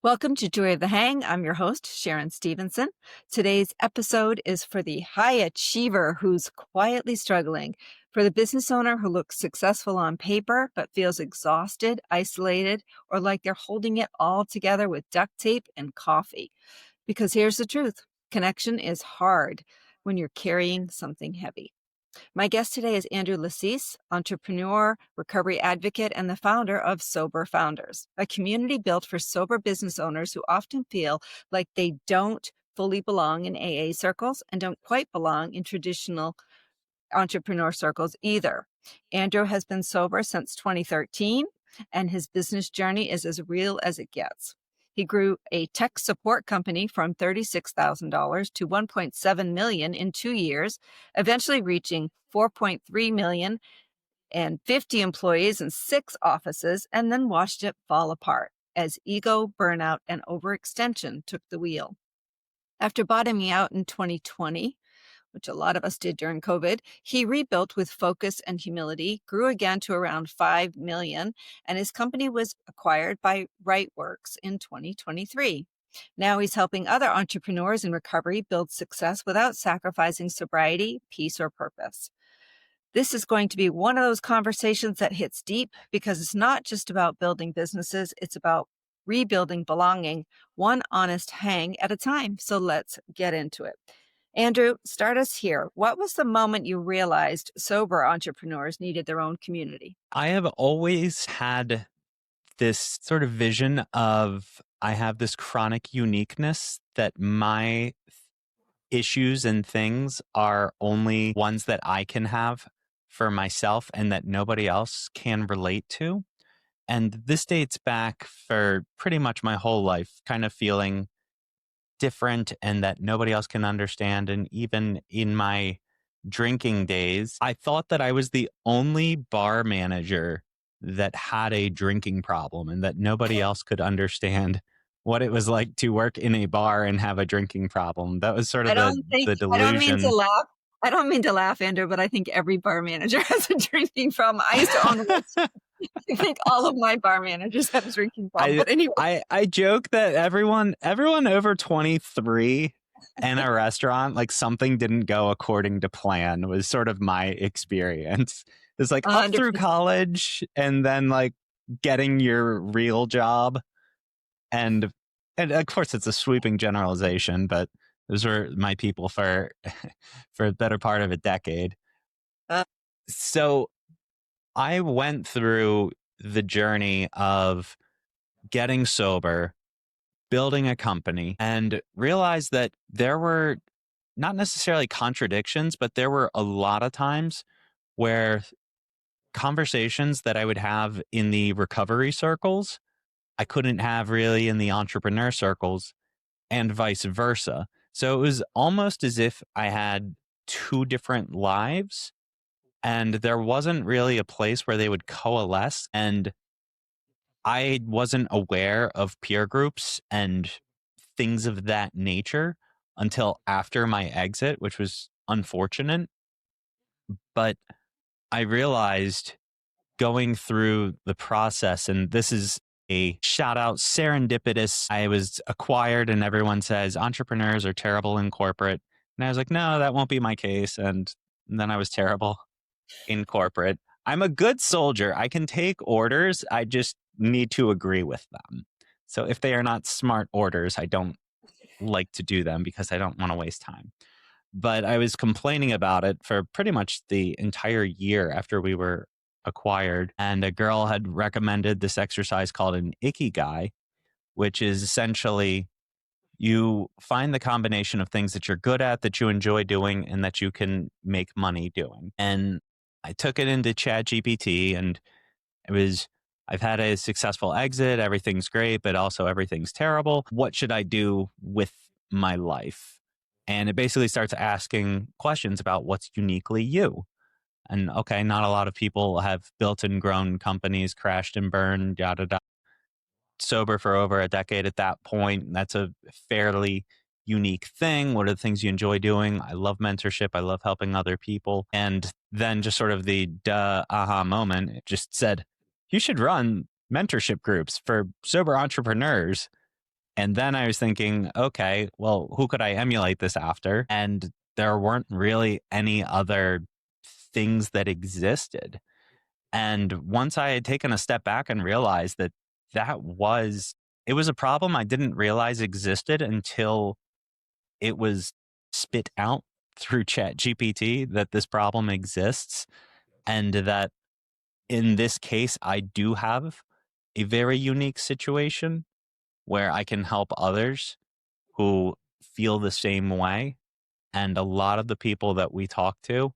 Welcome to Joy of the Hang. I'm your host, Sharon Stevenson. Today's episode is for the high achiever who's quietly struggling, for the business owner who looks successful on paper but feels exhausted, isolated, or like they're holding it all together with duct tape and coffee. Because here's the truth, connection is hard when you're carrying something heavy. My guest today is Andrew Lasisse, entrepreneur, recovery advocate, and the founder of Sober Founders, a community built for sober business owners who often feel like they don't fully belong in AA circles and don't quite belong in traditional entrepreneur circles either. Andrew has been sober since 2013, and his business journey is as real as it gets. He grew a tech support company from $36,000 to $1.7 million in 2 years, eventually reaching $4.3 million and 50 employees in 6 offices, and then watched it fall apart as ego, burnout, and overextension took the wheel. After bottoming out in 2020, which a lot of us did during COVID, he rebuilt with focus and humility, grew again to around 5 million, and his company was acquired by RightWorks in 2023. Now he's helping other entrepreneurs in recovery build success without sacrificing sobriety, peace, or purpose. This is going to be one of those conversations that hits deep because it's not just about building businesses, it's about rebuilding belonging, one honest hang at a time. So let's get into it. Andrew, start us here. What was the moment you realized sober entrepreneurs needed their own community? I have always had this sort of vision of I have this chronic uniqueness that my issues and things are only ones that I can have for myself and that nobody else can relate to. And this dates back for pretty much my whole life, kind of feeling different and that nobody else can understand. And even in my drinking days, I thought that I was the only bar manager that had a drinking problem and that nobody else could understand what it was like to work in a bar and have a drinking problem. That was sort of the I don't mean to delusion. laugh. I don't mean to laugh, Andrew, but I think every bar manager has a drinking problem. I used to own one. I think all of my bar managers have a drinking problem. But anyway, I joke that everyone over 23 in a restaurant, like something didn't go according to plan was sort of my experience. It's like up through 100%. college and then like getting your real job. And of course it's a sweeping generalization, but those were my people for the better part of a decade. Uh, So I went through the journey of getting sober, building a company, and realized that there were not necessarily contradictions, but there were a lot of times where conversations that I would have in the recovery circles, I couldn't have really in the entrepreneur circles, and vice versa. So it was almost as if I had 2 different lives. And there wasn't really a place where they would coalesce. And I wasn't aware of peer groups and things of that nature until after my exit, which was unfortunate. But I realized going through the process, and this is a shout out serendipitous. I was acquired, and everyone says entrepreneurs are terrible in corporate. And I was like, no, that won't be my case. And then I was terrible in corporate. I'm a good soldier. I can take orders. I just need to agree with them. So if they are not smart orders, I don't like to do them because I don't want to waste time. But I was complaining about it for pretty much the entire year after we were acquired. And a girl had recommended this exercise called an ikigai, which is essentially you find the combination of things that you're good at, that you enjoy doing, and that you can make money doing. And I took it into ChatGPT, and I've had a successful exit. Everything's great, but also everything's terrible. What should I do with my life? And it basically starts asking questions about what's uniquely you. And okay, not a lot of people have built and grown companies, crashed and burned, yada, yada. Sober for over a decade at that point. That's a fairly unique thing. What are the things you enjoy doing? I love mentorship. I love helping other people. And then just sort of the duh aha moment, it just said, you should run mentorship groups for sober entrepreneurs. And then I was thinking, okay, well, who could I emulate this after? And there weren't really any other things that existed. And once I had taken a step back and realized that it was a problem I didn't realize existed until it was spit out through Chat GPT that this problem exists. And that in this case, I do have a very unique situation where I can help others who feel the same way. And a lot of the people that we talk to,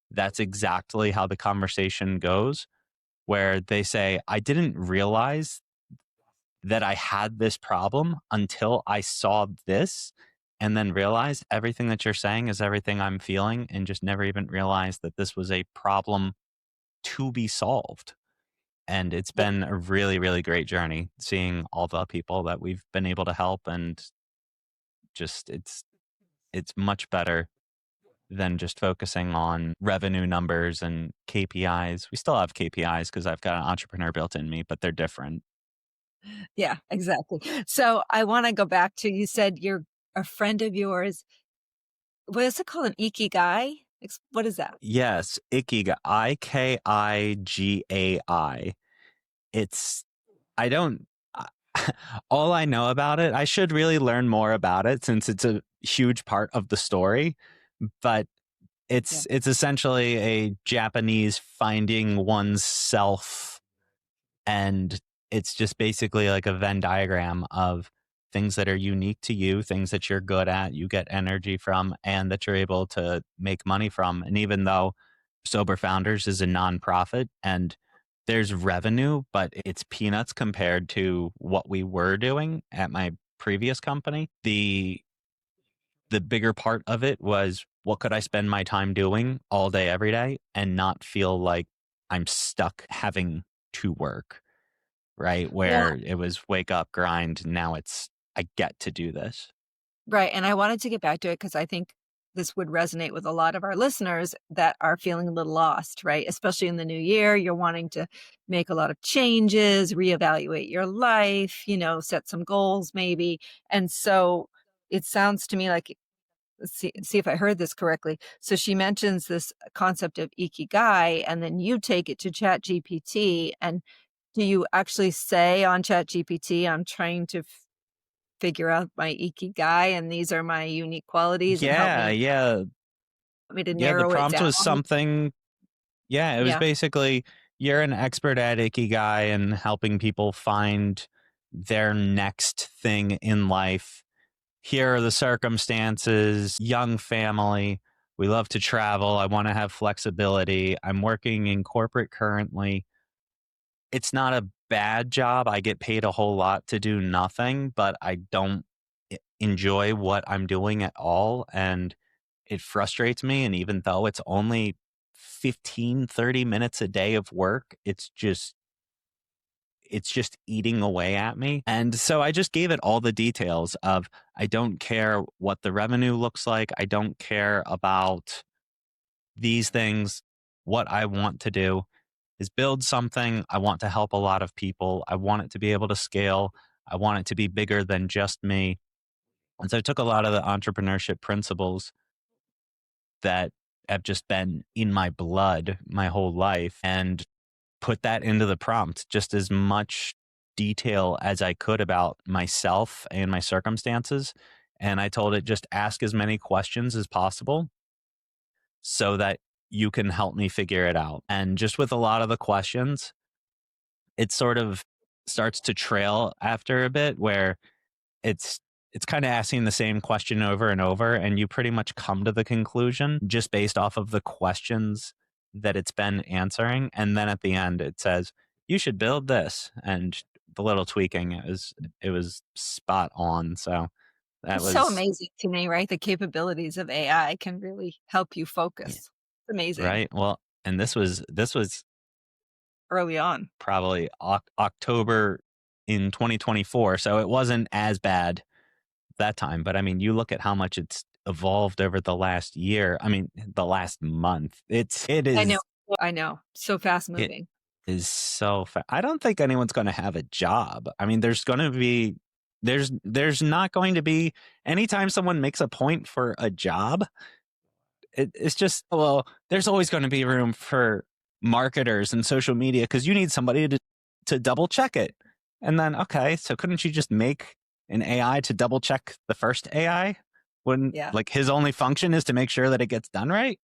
that's exactly how the conversation goes, where they say, I didn't realize that I had this problem until I saw this, and then realized everything that you're saying is everything I'm feeling, and just never even realized that this was a problem to be solved. And it's Yeah. been a really, really great journey seeing all the people that we've been able to help, and just it's much better than just focusing on revenue numbers and KPIs. We still have KPIs because I've got an entrepreneur built in me, but they're different. Yeah, exactly. So I want to go back to, you said you're a friend of yours. What is it called? An ikigai? What is that? Yes, Ikigai, Ikigai. It's I don't I- all I know about it. I should really learn more about it since it's a huge part of the story, but Yeah. it's essentially a Japanese finding oneself, and it's just basically like a Venn diagram of things that are unique to you, things that you're good at, you get energy from, and that you're able to make money from. And even though Sober Founders is a nonprofit and there's revenue, but it's peanuts compared to what we were doing at my previous company. The bigger part of it was, what could I spend my time doing all day, every day, and not feel like I'm stuck having to work, right? Well, Where it was wake up, grind. Now it's, I get to do this. right. And I wanted to get back to it because I think this would resonate with a lot of our listeners that are feeling a little lost, right? Especially in the new year, you're wanting to make a lot of changes, reevaluate your life, set some goals maybe. And so it sounds to me like, let's see if I heard this correctly. So she mentions this concept of ikigai, and then you take it to Chat GPT. And do you actually say on Chat GPT, I'm trying to figure out my ikigai, and these are my unique qualities, and Yeah, yeah. help me to Yeah, the narrow it prompt down? was something. Yeah, it was Yeah. basically, you're an expert at Ikigai and helping people find their next thing in life. Here are the circumstances, young family. We love to travel. I want to have flexibility. I'm working in corporate currently. It's not a bad job. I get paid a whole lot to do nothing, but I don't enjoy what I'm doing at all. And it frustrates me. And even though it's only 15-30 minutes a day of work, it's just eating away at me. And so I just gave it all the details of, I don't care what the revenue looks like. I don't care about these things. What I want to do is build something. I want to help a lot of people. I want it to be able to scale. I want it to be bigger than just me. And so I took a lot of the entrepreneurship principles that have just been in my blood my whole life and put that into the prompt, just as much detail as I could about myself and my circumstances. And I told it, just ask as many questions as possible so that you can help me figure it out. And just with a lot of the questions, it sort of starts to trail after a bit, where it's it's kind of asking the same question over and over, and you pretty much come to the conclusion just based off of the questions that it's been answering. And then at the end it says, you should build this, and the little tweaking, it was spot on. So that It's so was, amazing to me, right? The capabilities of AI can really help you yeah, focus. It's amazing right. Well, and this was early on. probably October in 2024, so it wasn't as bad that time. But I mean, you look at how much it's evolved over the last year. I mean, the last month. It I know. is I know. So fast it moving. is so I don't think anyone's going to have a job. I mean, there's going to be there's not going to be, anytime someone makes a point for a job, it's just, well, there's always going to be room for marketers and social media because you need somebody to double check it. And then, okay, so couldn't you just make an AI to double check the first AI when Yeah. like his only function is to make sure that it gets done right?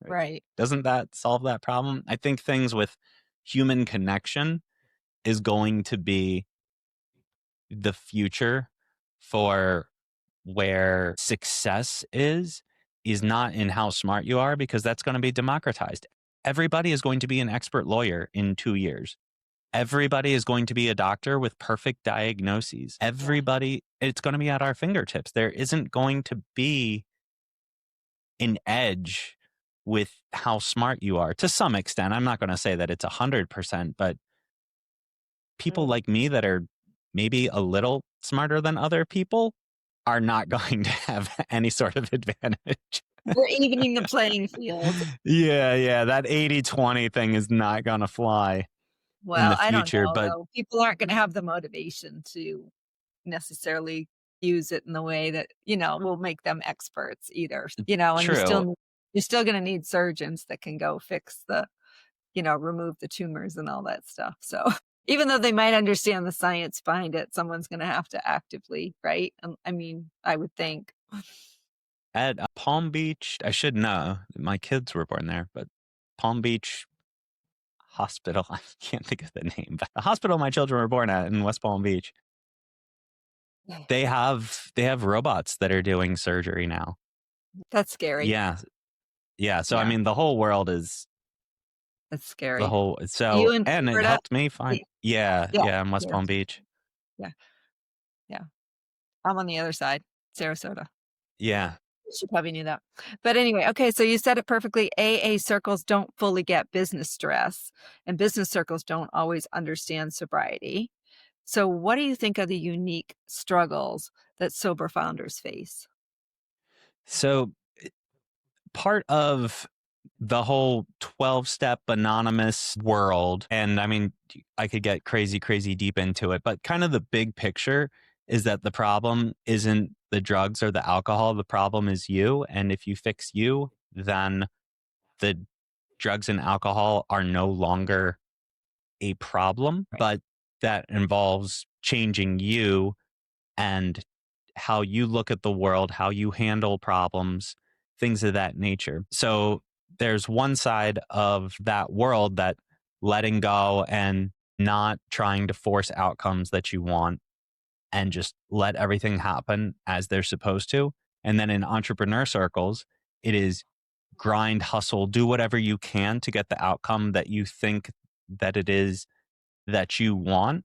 Right. Doesn't that solve that problem? I think things with human connection is going to be the future for where success is not in how smart you are, because that's going to be democratized. Everybody is going to be an expert lawyer in 2 years. Everybody is going to be a doctor with perfect diagnoses. Everybody, it's going to be at our fingertips. There isn't going to be an edge with how smart you are, to some extent. I'm not going to say that it's 100%, but people like me that are maybe a little smarter than other people are not going to have any sort of advantage. We're evening the playing field. Yeah. That 80-20 thing is not going to fly in Well, the I don't future. know, But though. People aren't gonna have the motivation to necessarily use it in the way that, will make them experts either, and true. you're still gonna need surgeons that can go fix remove the tumors and all that stuff, so even though they might understand the science behind it, someone's gonna have to actively, right? I mean, I would think. At Palm Beach, I should know. My kids were born there, but Palm Beach Hospital, I can't think of the name, but the hospital my children were born at in West Palm Beach, they have robots that are doing surgery now. That's scary. Yeah. So I Yeah, mean, the whole world is that's the scary. whole. Are you So, in and it Florida? helped me find. Yeah, Yeah, in West Palm yes, Beach. yeah, yeah. I'm on the other side, Sarasota. Yeah. She probably knew that. But anyway, okay, so you said it perfectly. AA circles don't fully get business stress, and business circles don't always understand sobriety. So, what do you think are the unique struggles that sober founders face? So part of the whole 12-step anonymous world, and I mean, I could get crazy deep into it, but kind of the big picture is that the problem isn't the drugs or the alcohol. The problem is you. And if you fix you, then the drugs and alcohol are no longer a problem, Right. but that involves changing you and how you look at the world, how you handle problems, things of that nature. So there's one side of that world that letting go and not trying to force outcomes that you want and just let everything happen as they're supposed to. And then in entrepreneur circles, it is grind, hustle, do whatever you can to get the outcome that you think that it is that you want,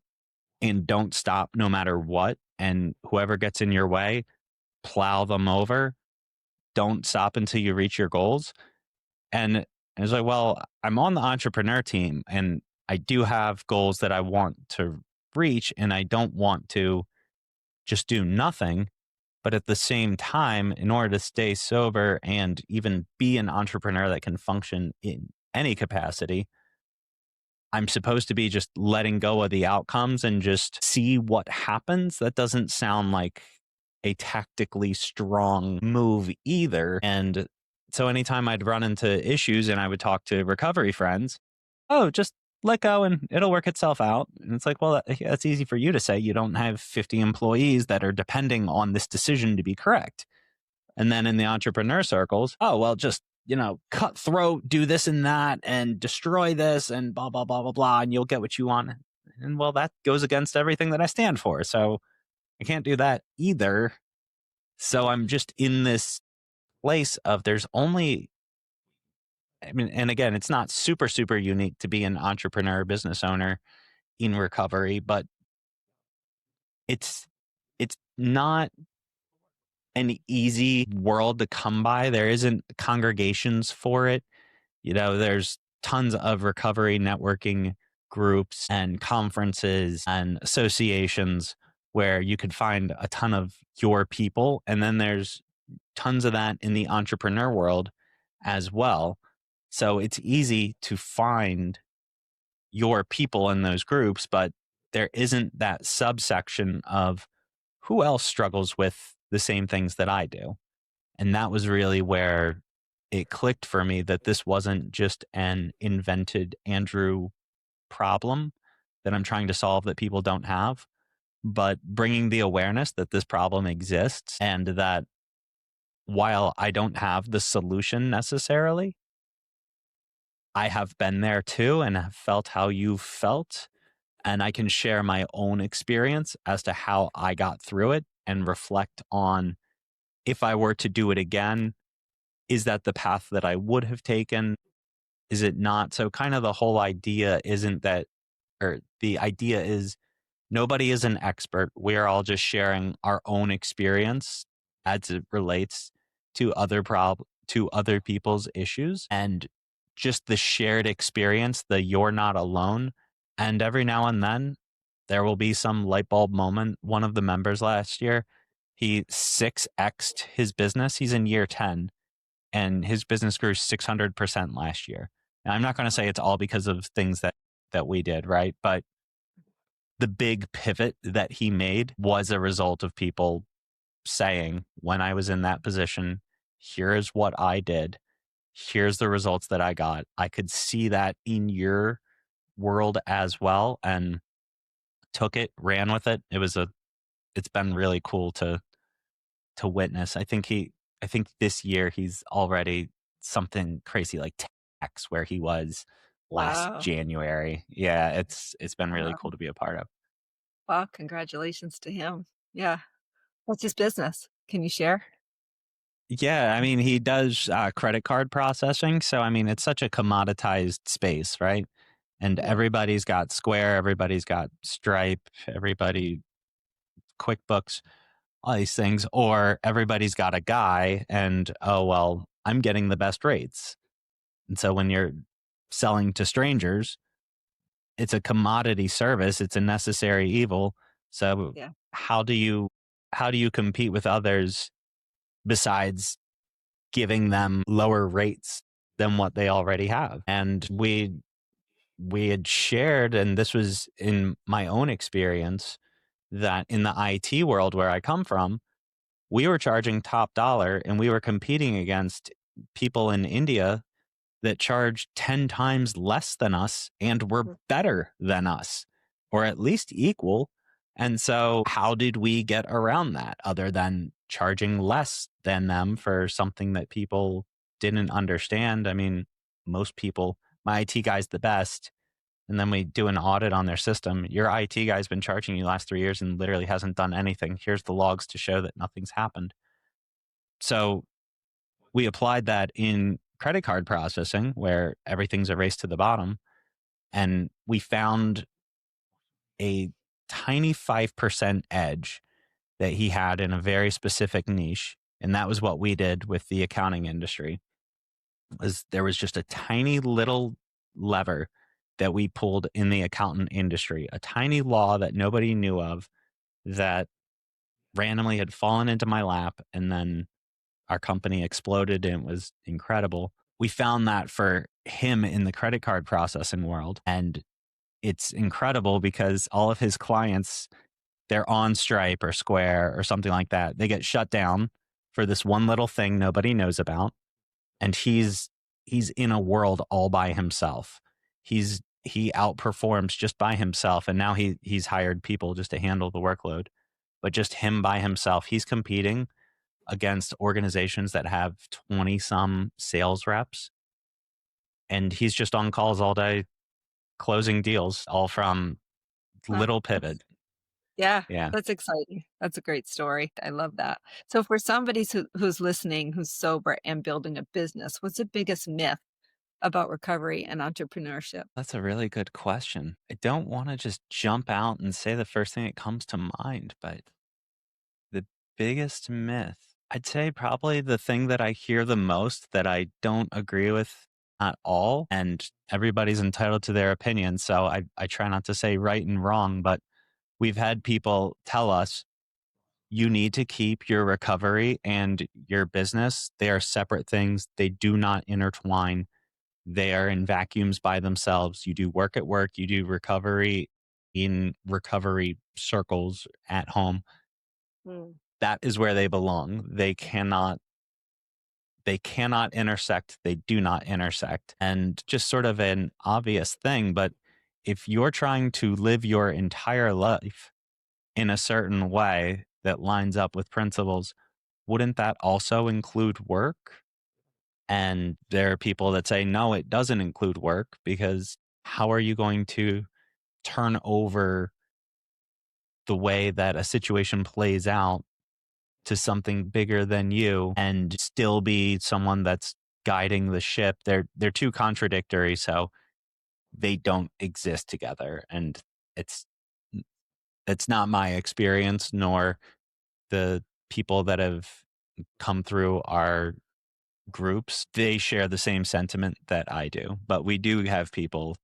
and don't stop no matter what. And whoever gets in your way, plow them over. Don't stop until you reach your goals. And it's like, well, I'm on the entrepreneur team and I do have goals that I want to reach, and I don't want to just do nothing. But at the same time, in order to stay sober and even be an entrepreneur that can function in any capacity, I'm supposed to be just letting go of the outcomes and just see what happens. That doesn't sound like a tactically strong move either. And so anytime I'd run into issues and I would talk to recovery friends, oh, just let go and it'll work itself out. And it's like, well, that's easy for you to say. You don't have 50 employees that are depending on this decision to be correct. And then in the entrepreneur circles, oh, well, just, cutthroat, do this and that and destroy this and blah, blah, blah, blah, blah, and you'll get what you want. And well, that goes against everything that I stand for. So I can't do that either. So I'm just in this place of there's only, I mean, and again, it's not super unique to be an entrepreneur, business owner in recovery, but it's not an easy world to come by. There isn't congregations for it. There's tons of recovery networking groups and conferences and associations where you could find a ton of your people. And then there's tons of that in the entrepreneur world as well. So it's easy to find your people in those groups, but there isn't that subsection of who else struggles with the same things that I do? And that was really where it clicked for me that this wasn't just an invented Andrew problem that I'm trying to solve that people don't have, but bringing the awareness that this problem exists and that while I don't have the solution necessarily, I have been there too and have felt how you've felt. And I can share my own experience as to how I got through it and reflect on if I were to do it again, is that the path that I would have taken? Is it not? So, kind of the whole idea isn't that, or the idea is nobody is an expert. We are all just sharing our own experience as it relates to to other people's issues, and just the shared experience, the you're not alone. And every now and then there will be some light bulb moment. One of the members last year, he 6x'd his business. He's in year 10 and his business grew 600% last year. And I'm not going to say it's all because of things that we did, right? But the big pivot that he made was a result of people saying, when I was in that position, here's what I did. Here's the results that I got. I could see that in your world as well and took it, ran with it. It's been really cool to witness. I think this year he's already something crazy like 10x where he was last Wow. January. Yeah, it's been really Wow. cool to be a part of. Wow, congratulations to him. Yeah. What's his business? Can you share? Yeah, I mean, he does credit card processing. So, I mean, it's such a commoditized space, right? And Yeah. everybody's got Square, everybody's got Stripe, everybody, QuickBooks, all these things, or everybody's got a guy and, oh, well, I'm getting the best rates. And so when you're selling to strangers, it's a commodity service, it's a necessary evil. So Yeah. how do you compete with others besides giving them lower rates than what they already have? And we had shared, and this was in my own experience, that in the IT world where I come from, we were charging top dollar and we were competing against people in India that charge 10 times less than us and were Mm. better than us, or at least equal. And so, how did we get around that other than charging less than them for something that people didn't understand? I mean, most people, my IT guy's the best. And then we do an audit on their system. Your IT guy's been charging you the last 3 years and literally hasn't done anything. Here's the logs to show that nothing's happened. So we applied that in credit card processing where everything's a race to the bottom. And we found a tiny 5% edge that he had in a very specific niche. And that was what we did with the accounting industry. Was there was just a tiny little lever that we pulled in the accountant industry, a tiny law that nobody knew of that randomly had fallen into my lap, and then our company exploded and it was incredible. We found that for him in the credit card processing world. And it's incredible because all of his clients, they're on Stripe or Square or something like that. They get shut down for this one little thing nobody knows about. And he's in a world all by himself. He outperforms just by himself. And now he's hired people just to handle the workload. But just him by himself, he's competing against organizations that have 20 some sales reps. And he's just on calls all day closing deals, all from Wow. little pivot. Yeah, Yeah. that's exciting. That's a great story. I love that. So for somebody who's listening, who's sober and building a business, what's the biggest myth about recovery and entrepreneurship? That's a really good question. I don't want to just jump out and say the first thing that comes to mind, but the biggest myth, I'd say probably the thing that I hear the most that I don't agree with at all. And everybody's entitled to their opinion. So I try not to say right and wrong, but we've had people tell us you need to keep your recovery and your business. They are separate things. They do not intertwine. They are in vacuums by themselves. You do work at work, you do recovery in recovery circles at home. Mm. That is where they belong. They cannot intersect. They do not intersect. And just sort of an obvious thing, but if you're trying to live your entire life in a certain way that lines up with principles, wouldn't that also include work? And there are people that say, no, it doesn't include work, because how are you going to turn over the way that a situation plays out to something bigger than you and still be someone that's guiding the ship? They're too contradictory, so they don't exist together. And it's it's not my experience, nor the people that have come through our groups. They share the same sentiment that I do. But we do have people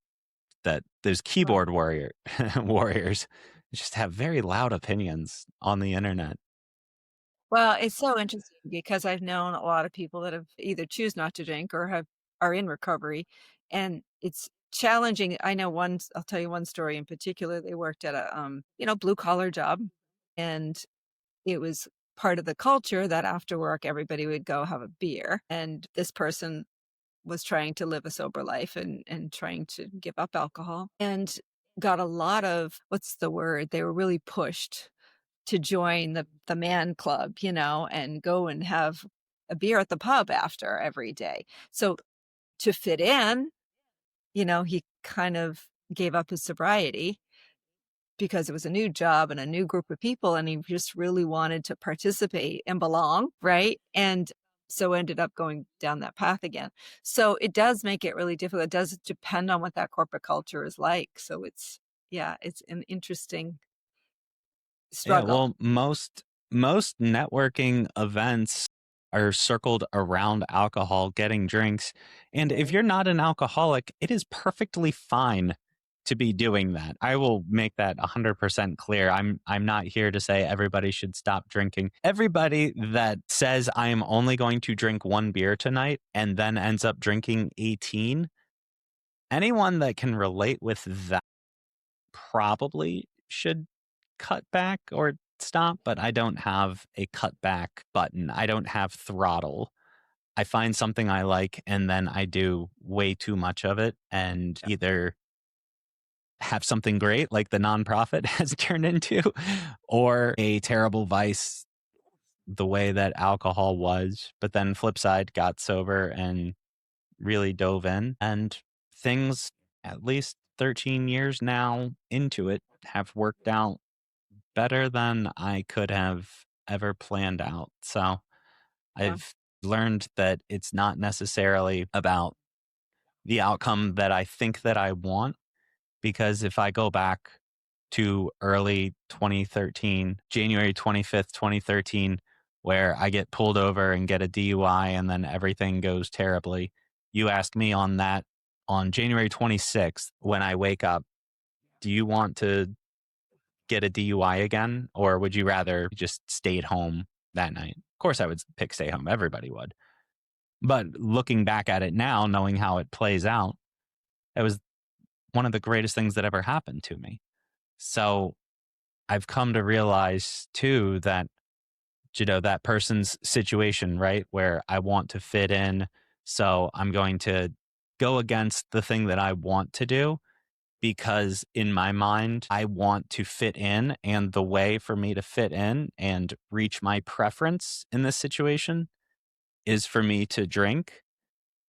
that those Right. keyboard warriors just have very loud opinions on the internet. Well, it's so interesting because I've known a lot of people that have either choose not to drink or are in recovery, and it's challenging. I know I'll tell you one story in particular. They worked at a blue collar job, and it was part of the culture that after work everybody would go have a beer, and this person was trying to live a sober life and trying to give up alcohol, and got a lot of, what's the word? They were really pushed to join the man club, and go and have a beer at the pub after every day. So to fit in, he kind of gave up his sobriety because it was a new job and a new group of people, and he just really wanted to participate and belong, right? And so ended up going down that path again. So it does make it really difficult. It does depend on what that corporate culture is like. So it's an interesting Yeah, struggle. well, most networking events are circled around alcohol, getting drinks. And if Right. you're not an alcoholic, it is perfectly fine to be doing that. I will make that 100% clear. I'm not here to say everybody should stop drinking. Everybody that says I am only going to drink one beer tonight and then ends up drinking 18, anyone that can relate with that probably should cut back or stop, but I don't have a cut back button. I don't have throttle. I find something I like and then I do way too much of it and either have something great like the nonprofit has turned into, or a terrible vice the way that alcohol was. But then flip side, got sober and really dove in, and things, at least 13 years now into it, have worked out better than I could have ever planned out. So Yeah. I've learned that it's not necessarily about the outcome that I think that I want, because if I go back to early 2013, January 25th, 2013, where I get pulled over and get a DUI and then everything goes terribly. You ask me on January 26th, when I wake up, do you want to get a DUI again, or would you rather just stay at home that night? Of course, I would pick stay home. Everybody would. But looking back at it now, knowing how it plays out, it was one of the greatest things that ever happened to me. So I've come to realize too that, that person's situation, right? Where I want to fit in. So I'm going to go against the thing that I want to do, because in my mind, I want to fit in. And the way for me to fit in and reach my preference in this situation is for me to drink.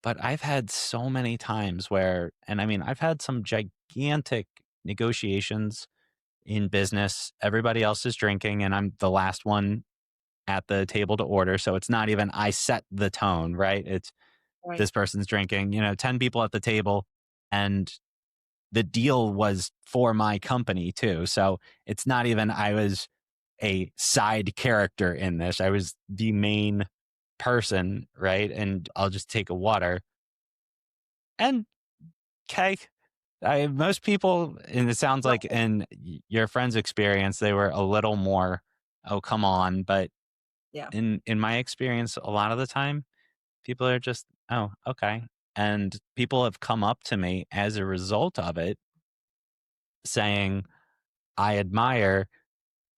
But I've had so many times where, and I mean, I've had some gigantic negotiations in business. Everybody else is drinking, and I'm the last one at the table to order. So it's not even I set the tone, right? It's Right. this person's drinking, 10 people at the table. And the deal was for my company too. So it's not even I was a side character in this. I was the main person, right? And I'll just take a water. And okay, most people, and it sounds like in your friend's experience, they were a little more, oh, come on. But Yeah. in my experience, a lot of the time, people are just, oh, okay. And people have come up to me as a result of it saying, I admire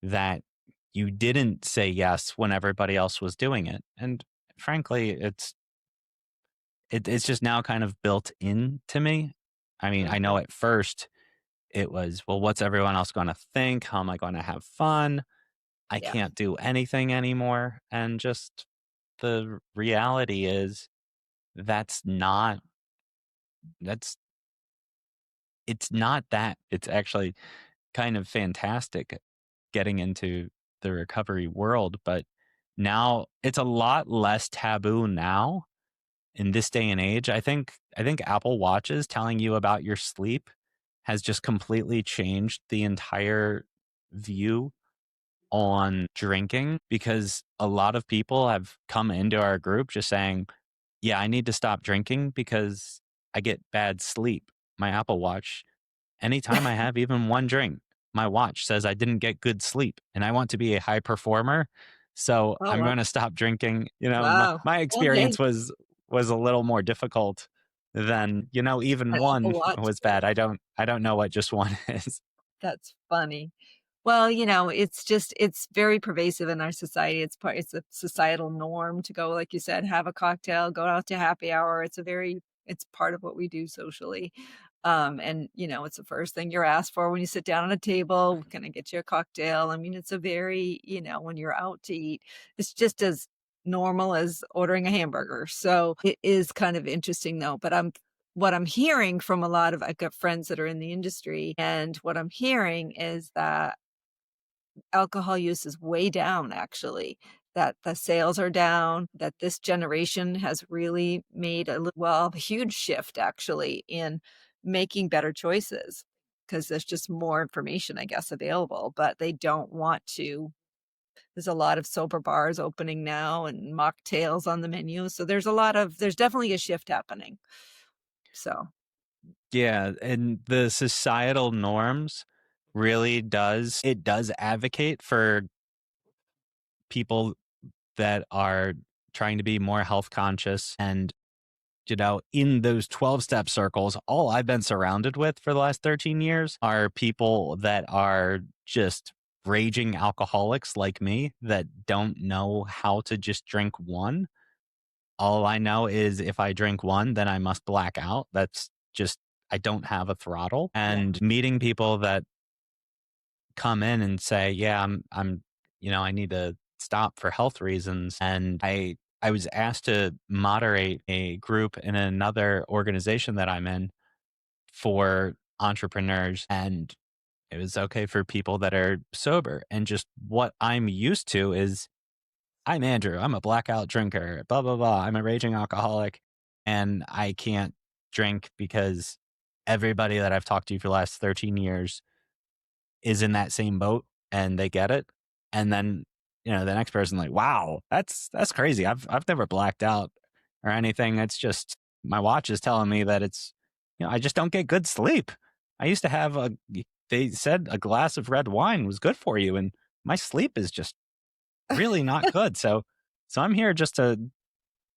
that you didn't say yes when everybody else was doing it. And frankly, it's just now kind of built into me. I mean, I know Mhm. at first it was, well, what's everyone else going to think? How am I going to have fun? I Yeah. can't do anything anymore. And just the reality is that's not, that's, it's not that. It's actually kind of fantastic getting into the recovery world. But now it's a lot less taboo now in this day and age. I think Apple Watches telling you about your sleep has just completely changed the entire view on drinking, because a lot of people have come into our group just saying, "Yeah, I need to stop drinking because I get bad sleep. My Apple Watch, anytime I have even one drink, my watch says I didn't get good sleep, and I want to be a high performer, so Oh, I'm wow. going to stop drinking." You know, Wow. my Okay. experience was a little more difficult than, even An Apple one Watch. was bad. I don't know what just one is. That's funny. Well, it's just it's very pervasive in our society. It's a societal norm to go, like you said, have a cocktail, go out to happy hour. It's part of what we do socially. And it's the first thing you're asked for when you sit down at a table. Can I get you a cocktail? I mean, it's a very, when you're out to eat, it's just as normal as ordering a hamburger. So it is kind of interesting though. But what I'm hearing from I've got friends that are in the industry, and what I'm hearing is that alcohol use is way down actually, that the sales are down, that this generation has really made a huge shift actually in making better choices, because there's just more information, I guess, available, but they don't want to. There's a lot of sober bars opening now and mocktails on the menu. So there's definitely a shift happening. So, Yeah, and the societal norms really does advocate for people that are trying to be more health conscious. And in those 12-step circles, all I've been surrounded with for the last 13 years are people that are just raging alcoholics like me that don't know how to just drink one. All I know is if I drink one, then I must black out. That's just, I don't have a throttle. yeah. And meeting people that come in and say, "Yeah, I need to stop for health reasons." And I was asked to moderate a group in another organization that I'm in for entrepreneurs, and it was okay for people that are sober. And just what I'm used to is, I'm Andrew, I'm a blackout drinker, blah blah blah. I'm a raging alcoholic, and I can't drink because everybody that I've talked to for the last 13 years is in that same boat and they get it. And then, the next person like, wow, that's crazy. I've never blacked out or anything. It's just my watch is telling me that it's, I just don't get good sleep. I used to have they said a glass of red wine was good for you, and my sleep is just really not good. So I'm here just to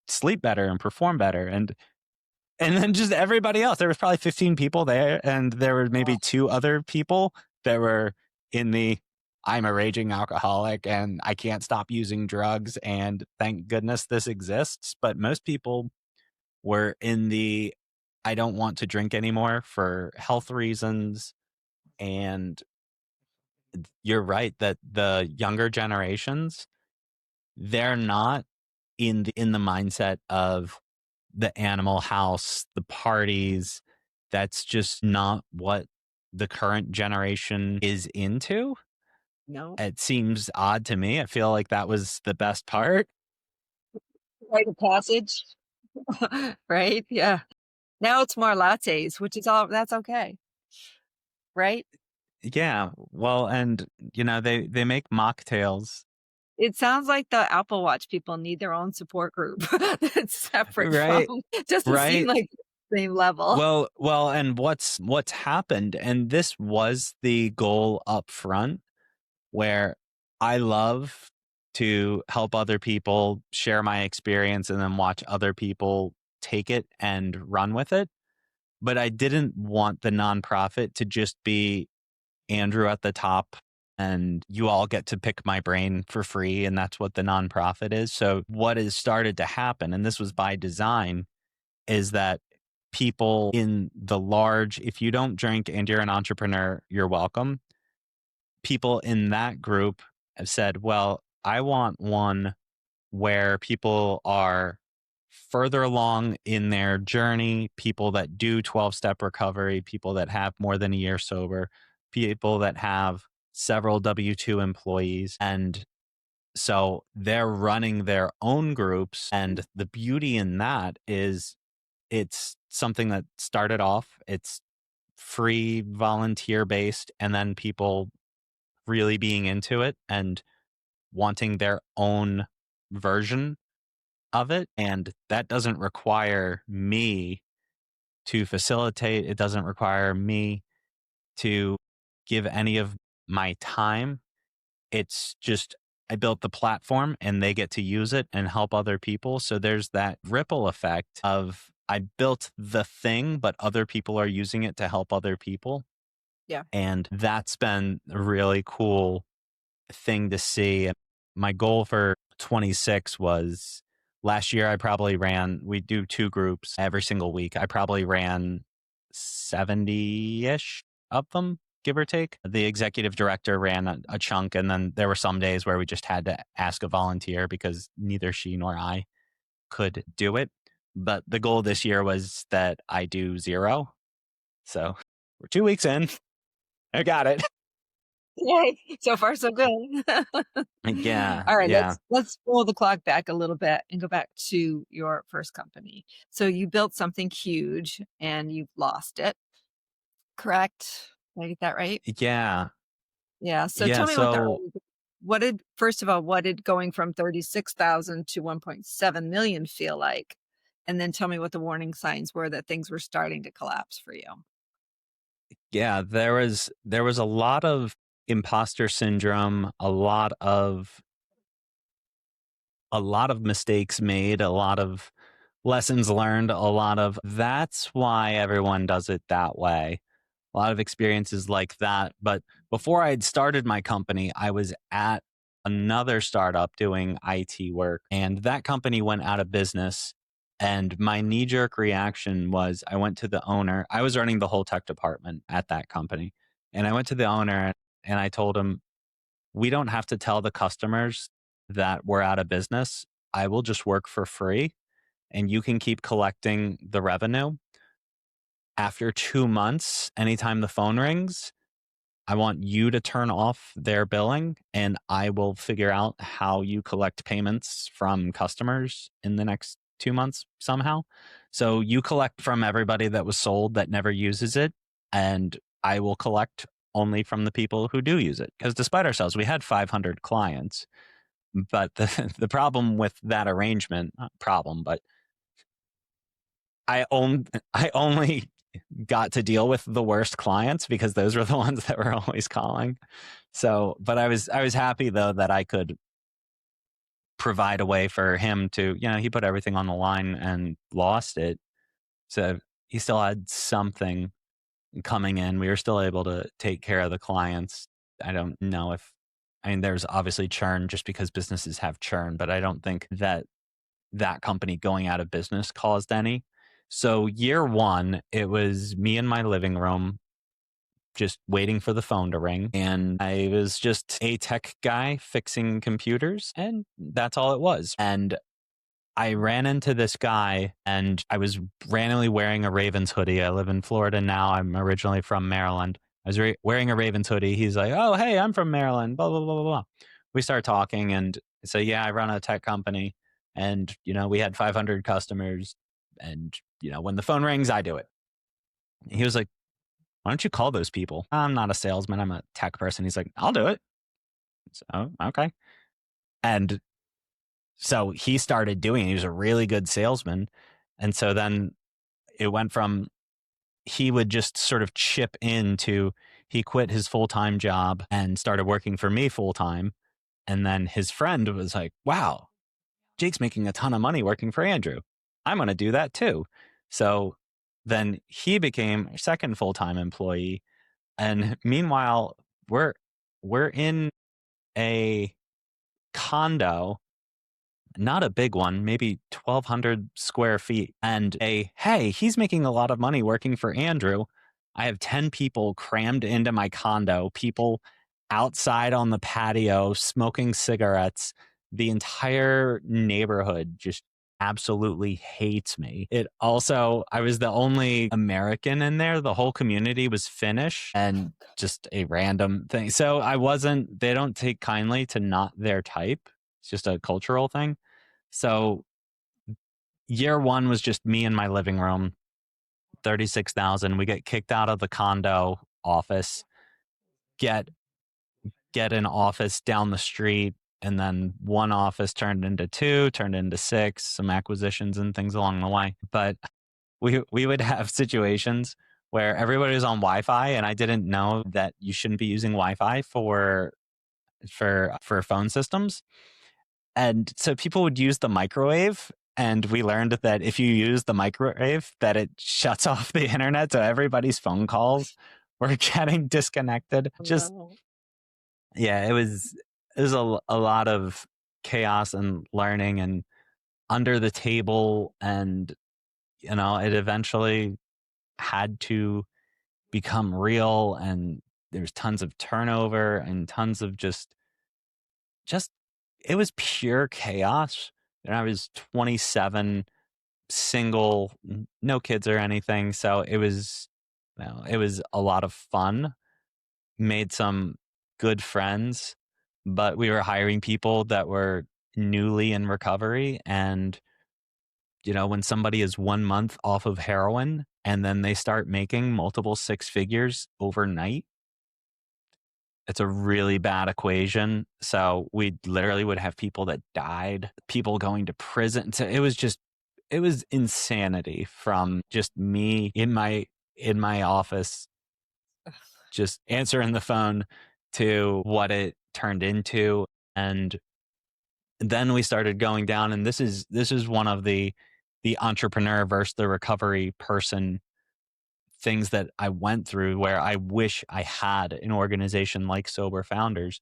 sleep better and perform better. And then just everybody else. There was probably 15 people there, and there were maybe two other people that were in the, I'm a raging alcoholic and I can't stop using drugs, and thank goodness this exists. But most people were in the, I don't want to drink anymore for health reasons. And you're right that the younger generations, they're not in the mindset of the Animal House, the parties. That's just not what the current generation is into. No. It seems odd to me. I feel like that was the best part. Rite of passage. Right? Yeah. Now it's more lattes, which is all that's okay, right? Yeah. Well, and they make mocktails, It sounds like the Apple Watch people need their own support group that's separate from. right? Doesn't seem Right. like the same level. Well, and what's happened, and this was the goal up front, where I love to help other people share my experience and then watch other people take it and run with it. But I didn't want the nonprofit to just be Andrew at the top and you all get to pick my brain for free. And that's what the nonprofit is. So what has started to happen, and this was by design, is that people in the large, if you don't drink and you're an entrepreneur, you're welcome. People in that group have said, well, I want one where people are further along in their journey, people that do 12-step recovery, people that have more than a year sober, people that have several W-2 employees. And so they're running their own groups. And the beauty in that is it's something that started off, it's free, volunteer based, and then people really being into it and wanting their own version of it. And that doesn't require me to facilitate. It doesn't require me to give any of my time. It's just I built the platform and they get to use it and help other people. So there's that ripple effect of I built the thing, but other people are using it to help other people. Yeah. And that's been a really cool thing to see. My goal for 26 was last year, I probably ran, we do 2 groups every single week. I probably ran 70 ish of them, give or take. The executive director ran a chunk, and then there were some days where we just had to ask a volunteer because neither she nor I could do it. But the goal this year was that I do 0. So we're 2 weeks in. I got it. Yay. So far, so good. Yeah. All right, Yeah. let's roll the clock back a little bit and go back to your first company. So you built something huge and you've lost it, correct? Did I get that right? Yeah. Yeah. So Yeah. tell me So what did first of all, what did going from 36,000 to 1.7 million feel like? And then tell me what the warning signs were that things were starting to collapse for you. yeah, there was a lot of imposter syndrome, a lot of mistakes made, a lot of lessons learned, a lot of that's why everyone does it that way. A lot of experiences like that. But before I'd started my company, I was at another startup doing IT work, and that company went out of business. And my knee jerk reaction was I went to the owner. I was running the whole tech department at that company. And I went to the owner and I told him, we don't have to tell the customers that we're out of business. I will just work for free and you can keep collecting the revenue. After 2 months, anytime the phone rings, I want you to turn off their billing and I will figure out how you collect payments from customers in the next 2 months somehow. So you collect from everybody that was sold that never uses it, and I will collect only from the people who do use it. Because despite ourselves, we had 500 clients. But the problem with that arrangement, not problem, but I only got to deal with the worst clients because those were the ones that were always calling. So, but I was happy though that I could provide a way for him to, he put everything on the line and lost it. So he still had something coming in. We were still able to take care of the clients. I don't know I mean, there's obviously churn just because businesses have churn, but I don't think that company going out of business caused any. So year 1, it was me in my living room just waiting for the phone to ring. And I was just a tech guy fixing computers, and that's all it was. And I ran into this guy and I was randomly wearing a Ravens hoodie. I live in Florida now. I'm originally from Maryland. I was wearing a Ravens hoodie. He's like, oh, hey, I'm from Maryland, blah, blah, blah, blah, blah. We started talking and I said, yeah, I run a tech company. And, we had 500 customers. And, when the phone rings, I do it. He was like, why don't you call those people? I'm not a salesman. I'm a tech person. He's like, I'll do it. So, okay. And so he started doing it. He was a really good salesman. And so then it went from he would just sort of chip into he quit his full-time job and started working for me full-time. And then his friend was like, wow, Jake's making a ton of money working for Andrew. I'm going to do that too. So then he became a second full-time employee. And meanwhile, we're we're in a condo, not a big one, maybe 1,200 square feet. And hey, he's making a lot of money working for Andrew. I have 10 people crammed into my condo, people outside on the patio smoking cigarettes. The entire neighborhood just absolutely hates me. I was the only American in there. The whole community was Finnish and just a random thing. So they don't take kindly to not their type. It's just a cultural thing. So year one was just me in my living room, 36,000. We get kicked out of the condo office, get an office down the street, and then one office turned into two, turned into six, some acquisitions and things along the way. But we would have situations where everybody was on Wi-Fi, and I didn't know that you shouldn't be using Wi-Fi for phone systems. And so people would use the microwave, and we learned that if you use the microwave, that it shuts off the internet, so everybody's phone calls were getting disconnected. Just yeah, it was a lot of chaos and learning and under the table, and it eventually had to become real, and there's tons of turnover and tons of just it was pure chaos. And I was 27, single, no kids or anything. So it was a lot of fun. Made some good friends, but we were hiring people that were newly in recovery. And, when somebody is 1 month off of heroin and then they start making multiple six figures overnight, it's a really bad equation. So we literally would have people that died, people going to prison. So it was insanity, from just me in my office, just answering the phone, to what it turned into. And then we started going down, and this is one of the entrepreneur versus the recovery person things that I went through, where I wish I had an organization like Sober Founders,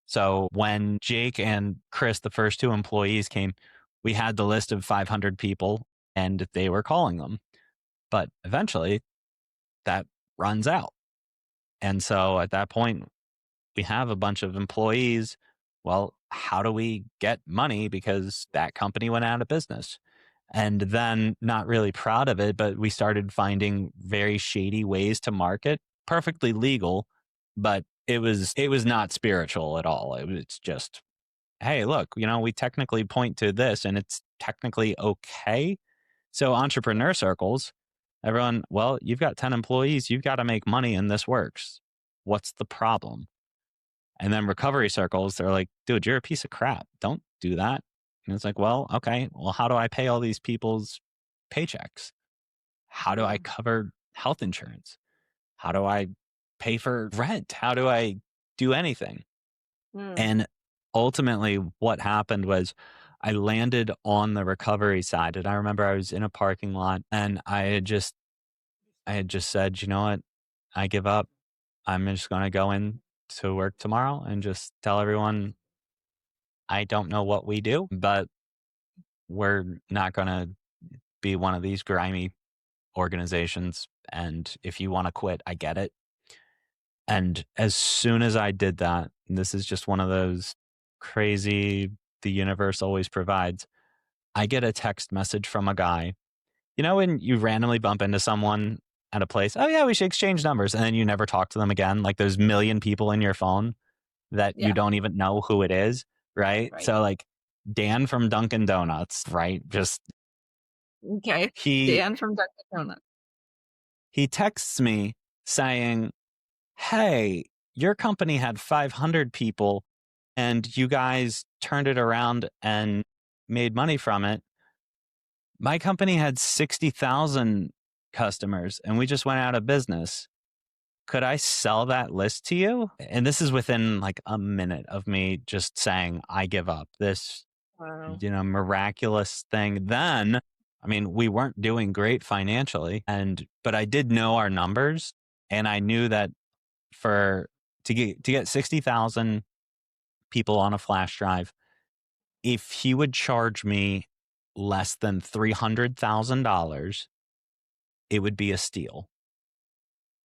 so when Jake and Chris, the first two employees, came, we had the list of 500 people and they were calling them. But eventually that runs out. And so at that point, we have a bunch of employees. Well, how do we get money? Because that company went out of business. And then, not really proud of it, but we started finding very shady ways to market, perfectly legal, but it was not spiritual at all. It's just, hey, look, we technically point to this and it's technically okay. So entrepreneur circles, everyone, well, you've got 10 employees, you've got to make money and this works. What's the problem? And then recovery circles, they're like, dude, you're a piece of crap. Don't do that. And it's like, well, okay, well, how do I pay all these people's paychecks? How do I cover health insurance? How do I pay for rent? How do I do anything? And ultimately what happened was I landed on the recovery side. And I remember I was in a parking lot, and I had just said, you know what? I give up. I'm just going to go in to work tomorrow and just tell everyone, I don't know what we do, but we're not going to be one of these grimy organizations. And if you want to quit, I get it. And as soon as I did that, and this is just one of those crazy, the universe always provides, I get a text message from a guy. When you randomly bump into someone at a place, oh yeah, we should exchange numbers, and then you never talk to them again. Like there's million people in your phone that you don't even know who it is, right? So like Dan from Dunkin' Donuts, right? Just okay. Dan from Dunkin' Donuts. He texts me saying, hey, your company had 500 people and you guys turned it around and made money from it. My company had 60,000 customers and we just went out of business. Could I sell that list to you? And this is within like a minute of me just saying, I give up. This, miraculous thing. Then, we weren't doing great financially, but I did know our numbers, and I knew that for to get 60,000 people on a flash drive, if he would charge me less than $300,000, it would be a steal.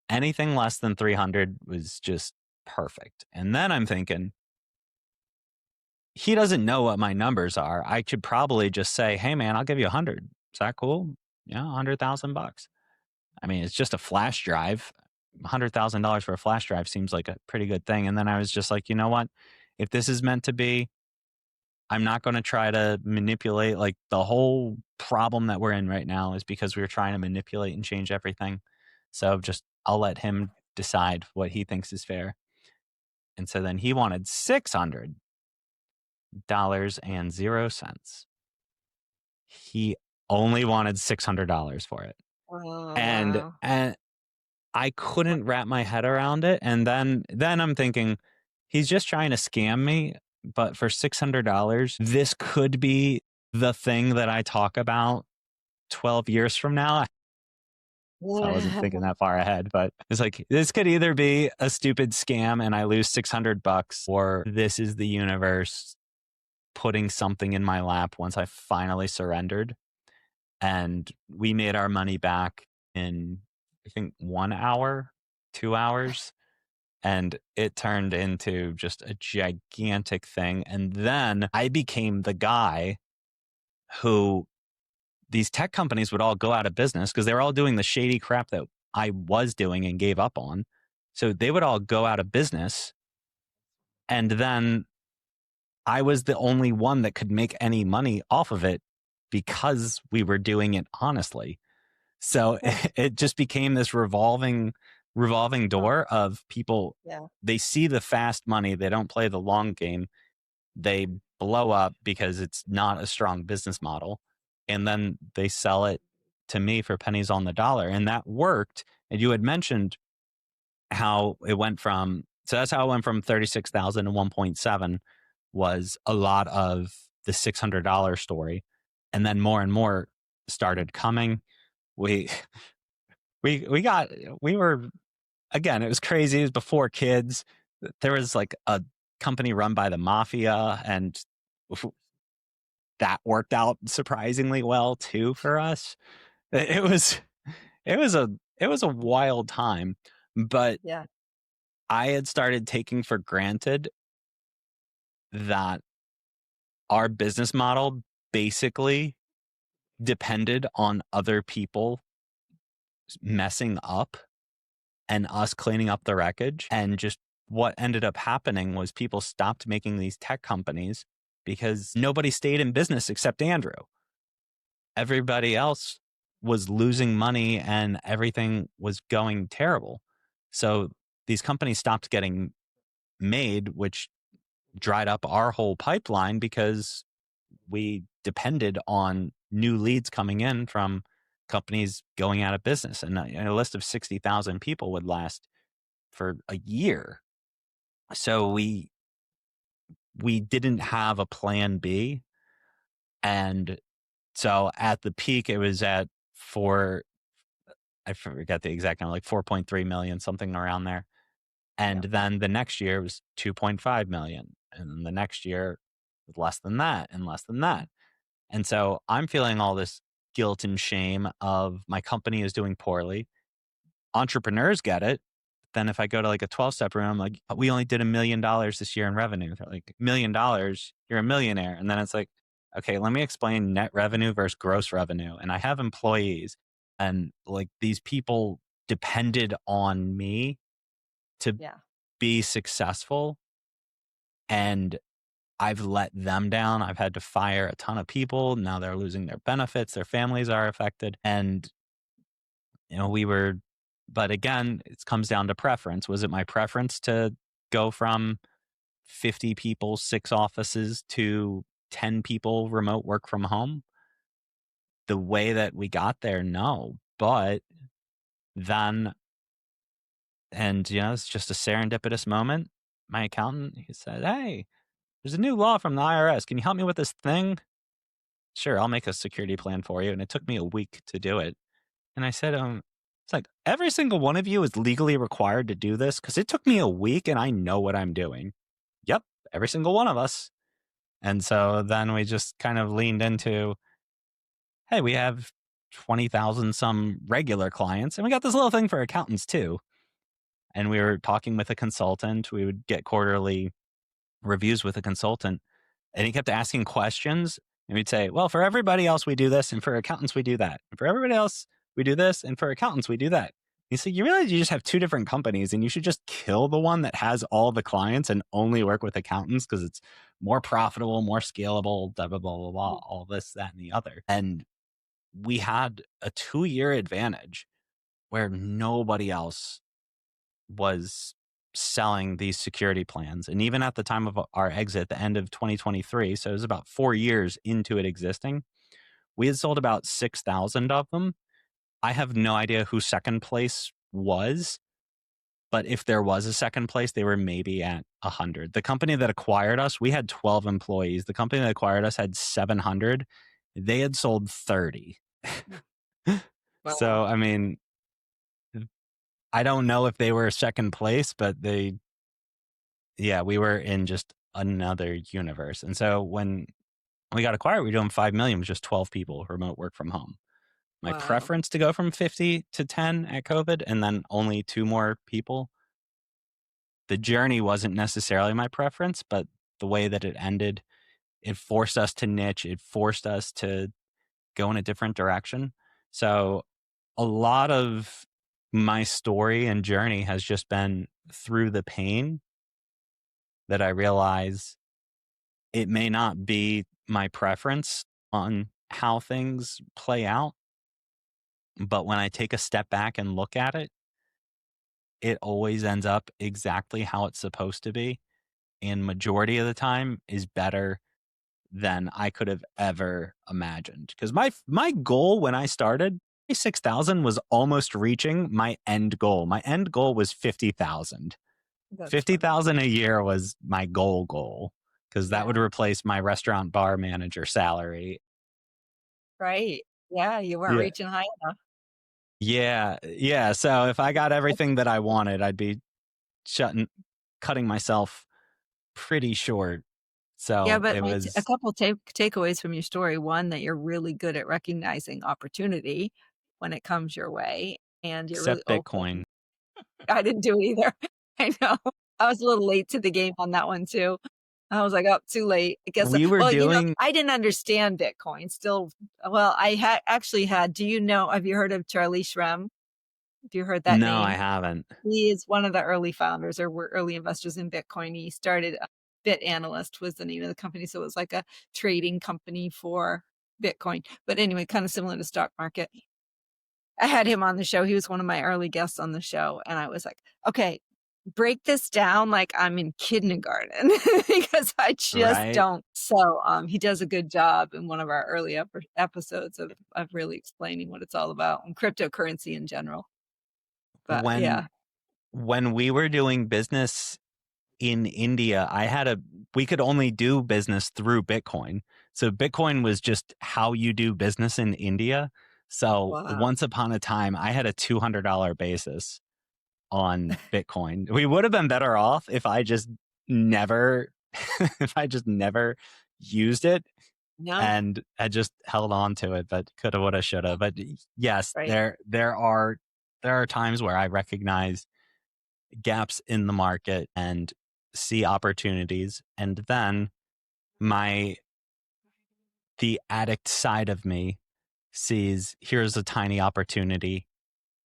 Anything less than 300 was just perfect. And then I'm thinking, he doesn't know what my numbers are. I could probably just say, "Hey man, I'll give you 100. Is that cool? Yeah, $100,000." I mean, it's just a flash drive. $100,000 for a flash drive seems like a pretty good thing. And then I was just like, you know what? If this is meant to be, I'm not going to try to manipulate. Like, the whole problem that we're in right now is because we were trying to manipulate and change everything. So just, I'll let him decide what he thinks is fair. And so then he wanted $600.00. He only wanted $600 for it. Oh, And wow. I What? couldn't wrap my head around it. And then I'm thinking, he's just trying to scam me. But for $600, this could be the thing that I talk about 12 years from now. So I wasn't thinking that far ahead, but it's like, this could either be a stupid scam and I lose $600, or this is the universe putting something in my lap once I finally surrendered. And we made our money back in, I think, 1 hour, 2 hours. And it turned into just a gigantic thing. And then I became the guy who these tech companies would all go out of business because they were all doing the shady crap that I was doing and gave up on. So they would all go out of business. And then I was the only one that could make any money off of it because we were doing it honestly. So Huh. it just became this revolving Oh, door of people. yeah. They see the fast money. They don't play the long game. They blow up because it's not a strong business model. And then they sell it to me for pennies on the dollar. And that worked. And you had mentioned how it went from, so that's how it went from 36,000 to 1.7, was a lot of the $600 story. And then more and more started coming. We, we were, again, it was crazy. It was before kids. There was like a company run by the mafia, and that worked out surprisingly well too for us. It was it was a it was a wild time, but Yeah. I had started taking for granted that our business model basically depended on other people messing up and us cleaning up the wreckage. And just what ended up happening was people stopped making these tech companies because nobody stayed in business except Andrew. Everybody else was losing money and everything was going terrible. So these companies stopped getting made, which dried up our whole pipeline because we depended on new leads coming in from companies going out of business. And a list of 60,000 people would last for a year. So we didn't have a plan B. And so at the peak, it was at four, I forget the exact number, like 4.3 million, something around there. And Yeah. then the next year was 2.5 million. And then the next year was less than that and less than that. And so I'm feeling all this guilt and shame of my company is doing poorly. Entrepreneurs get it. Then if I go to like a 12-step room, I'm like, we only did $1 million this year in revenue. They're like, $1 million, you're a millionaire. And then it's like, okay, let me explain net revenue versus gross revenue. And I have employees, and like these people depended on me to Yeah. be successful. And I've let them down. I've had to fire a ton of people. Now they're losing their benefits. Their families are affected. And, but again, it comes down to preference. Was it my preference to go from 50 people, 6 offices to 10 people remote work from home? The way that we got there, no. But then, and, it's just a serendipitous moment. My accountant, he said, "Hey, there's a new law from the IRS. Can you help me with this thing?" "Sure, I'll make a security plan for you." And it took me a week to do it. And I said, It's like, every single one of you is legally required to do this because it took me a week and I know what I'm doing. Yep, every single one of us. And so then we just kind of leaned into, hey, we have 20,000 some regular clients and we got this little thing for accountants too. And we were talking with a consultant. We would get quarterly reviews with a consultant, and he kept asking questions. And we'd say, well, for everybody else, we do this. And for accountants, we do that. And for everybody else, we do this. And for accountants, we do that. He said, you realize you just have two different companies and you should just kill the one that has all the clients and only work with accountants because it's more profitable, more scalable, blah, blah, blah, blah, blah, all this, that, and the other. And we had a 2-year advantage where nobody else was selling these security plans. And even at the time of our exit, the end of 2023, so it was about 4 years into it existing, we had sold about 6,000 of them. I have no idea who second place was, but if there was a second place, they were maybe at 100. The company that acquired us, we had 12 employees. The company that acquired us had 700. They had sold 30. So, Wow. I mean, I don't know if they were second place, but we were in just another universe. And so when we got acquired, we were doing 5 million with just 12 people, remote work from home. My Wow. preference to go from 50 to 10 at COVID and then only 2 more people. The journey wasn't necessarily my preference, but the way that it ended, it forced us to niche. It forced us to go in a different direction. So a lot of my story and journey has just been through the pain that I realize it may not be my preference on how things play out. But when I take a step back and look at it, it always ends up exactly how it's supposed to be. And majority of the time is better than I could have ever imagined. Because my goal when I started, 6,000 was almost reaching my end goal. My end goal was 50,000. That's funny. 50,000 a year was my goal because that would Yeah. replace my restaurant bar manager salary. Right. Yeah. You weren't Yeah. reaching high enough. Yeah. Yeah. So if I got everything that I wanted, I'd be cutting myself pretty short. Yeah, So but it a was couple takeaways from your story. One, that you're really good at recognizing opportunity when it comes your way, and you're really except open. Bitcoin. I didn't do either. I know. I was a little late to the game on that one too. I was like, "Oh, too late." I guess, We were well, doing, I didn't understand Bitcoin still. Well, I had actually had, do you know, have you heard of Charlie Shrem? Have you heard that no, I name? haven't. He is one of the early founders or were early investors in Bitcoin. He started Bit Analyst was the name of the company. So it was like a trading company for Bitcoin. But anyway, kind of similar to stock market. I had him on the show. He was one of my early guests on the show. And I was like, okay, break this down like I'm in kindergarten because I just Right. don't. So he does a good job in one of our early episodes of really explaining what it's all about and cryptocurrency in general. But When yeah. when we were doing business in India, we could only do business through Bitcoin. So Bitcoin was just how you do business in India. So Wow. once upon a time, I had a $200 basis on Bitcoin. We would have been better off if I just never, if I just never used it No. and had just held on to it, but coulda, woulda, shoulda. But yes, Right. there are times where I recognize gaps in the market and see opportunities, and then my the addict side of me sees here's a tiny opportunity.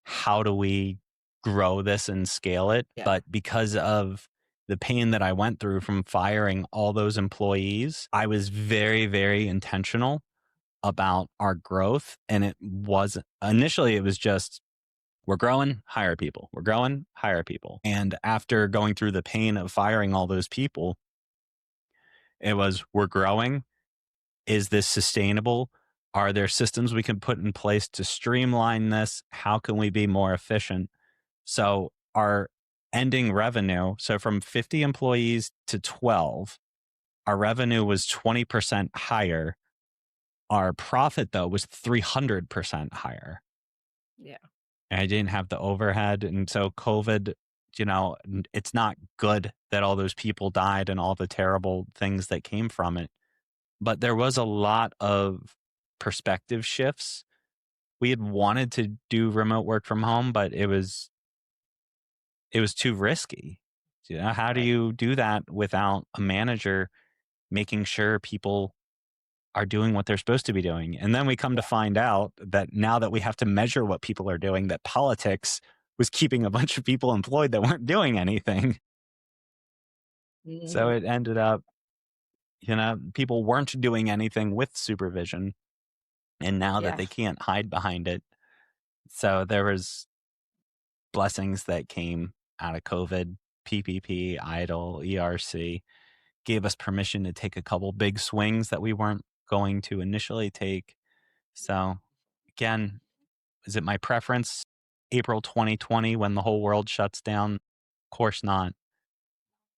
How do we grow this and scale it? Yeah. But because of the pain that I went through from firing all those employees, I was very, very intentional about our growth. And it was initially, it was just, we're growing, hire people. We're growing, hire people. And after going through the pain of firing all those people, it was, we're growing. Is this sustainable? Are there systems we can put in place to streamline this? How can we be more efficient? So our ending revenue, so from 50 employees to 12, our revenue was 20% higher. Our profit, though, was 300% higher. Yeah. I didn't have the overhead. And so COVID, it's not good that all those people died and all the terrible things that came from it. But there was a lot of perspective shifts. We had wanted to do remote work from home, but it was too risky. How do Right. you do that without a manager making sure people are doing what they're supposed to be doing? And then we come to find out that now that we have to measure what people are doing, that politics was keeping a bunch of people employed that weren't doing anything. So Mhm. it ended up, people weren't doing anything with supervision. And now that Yeah. they can't hide behind it. So there was blessings that came out of COVID, PPP, IDLE, ERC, gave us permission to take a couple big swings that we weren't going to initially take. So again, is it my preference? April 2020 when the whole world shuts down? Of course not.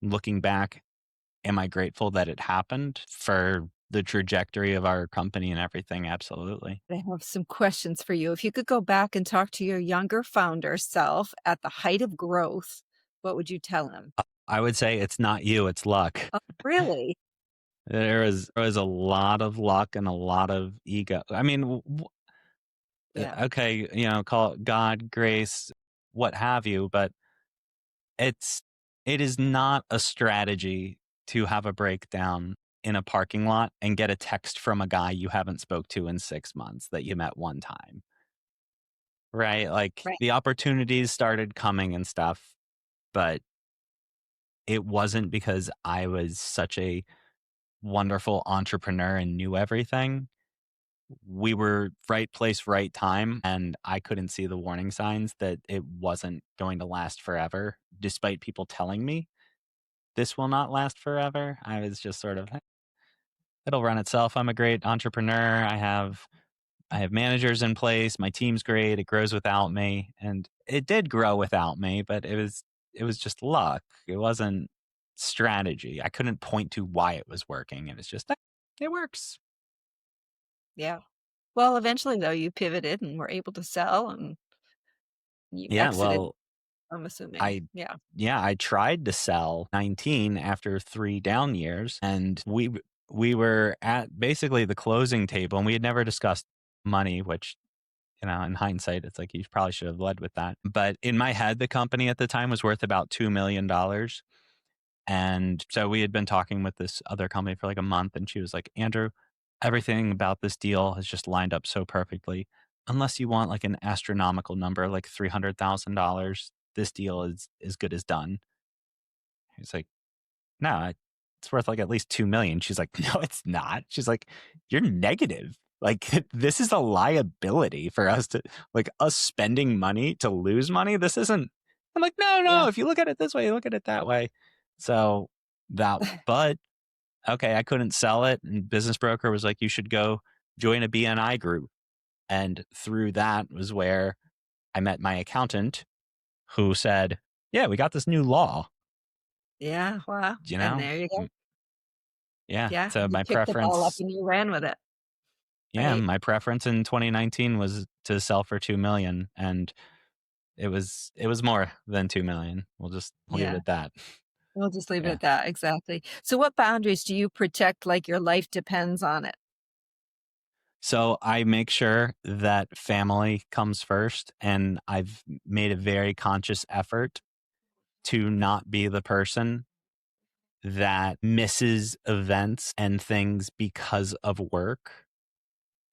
Looking back, am I grateful that it happened for the trajectory of our company and everything? Absolutely. I have some questions for you. If you could go back and talk to your younger founder self at the height of growth, what would you tell him? I would say it's not you, it's luck. Oh, really? There was a lot of luck and a lot of ego. I mean, Yeah. okay, call it God, grace, what have you, but it's it is not a strategy to have a breakdown in a parking lot and get a text from a guy you haven't spoke to in 6 months that you met one time. Right? Like Right. the opportunities started coming and stuff, but it wasn't because I was such a wonderful entrepreneur and knew everything. We were right place, right time, and I couldn't see the warning signs that it wasn't going to last forever, despite people telling me this will not last forever. I was just sort of, it'll run itself. I'm a great entrepreneur. I have managers in place. My team's great. It grows without me, and it did grow without me, but it was just luck. It wasn't strategy. I couldn't point to why it was working. It was just it works. Yeah. Well, eventually, though, you pivoted and were able to sell and you Yeah, exited, well, I'm assuming. I Yeah. yeah, I tried to sell 19 after 3 down years, and we were at basically the closing table, and we had never discussed money, which, in hindsight, it's like you probably should have led with that. But in my head, the company at the time was worth about $2 million. And so we had been talking with this other company for like a month, and she was like, Andrew, everything about this deal has just lined up so perfectly. Unless you want like an astronomical number, like $300,000, this deal is as good as done. He's like, no, it's worth like at least 2 million. She's like, no, it's not. She's like, you're negative. Like this is a liability for us to like us spending money to lose money. This isn't. I'm like, no, Yeah. no. If you look at it this way, look at it that way. So but okay, I couldn't sell it. And business broker was like, you should go join a BNI group. And through that was where I met my accountant who said, yeah, we got this new law, Yeah. Wow. you And know? there you go. Yeah. Yeah. So You my picked the ball up preference, and you ran with it. yeah, Right. my preference in 2019 was to sell for 2 million. And it was more than 2 million. We'll just leave it Yeah. at that. We'll just leave it Yeah. at that. Exactly. So, what boundaries do you protect like your life depends on it? So I make sure that family comes first. And I've made a very conscious effort to not be the person that misses events and things because of work.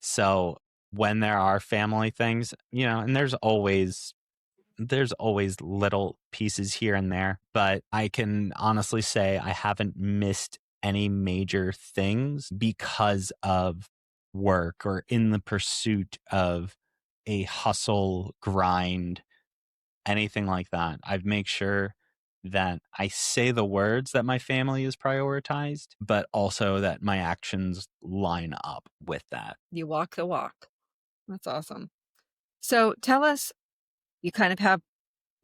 So when there are family things, and there's always little pieces here and there, but I can honestly say I haven't missed any major things because of work or in the pursuit of a hustle grind, anything like that. I've made sure that I say the words that my family is prioritized, but also that my actions line up with that. You walk the walk. That's awesome. So, tell us, you kind of have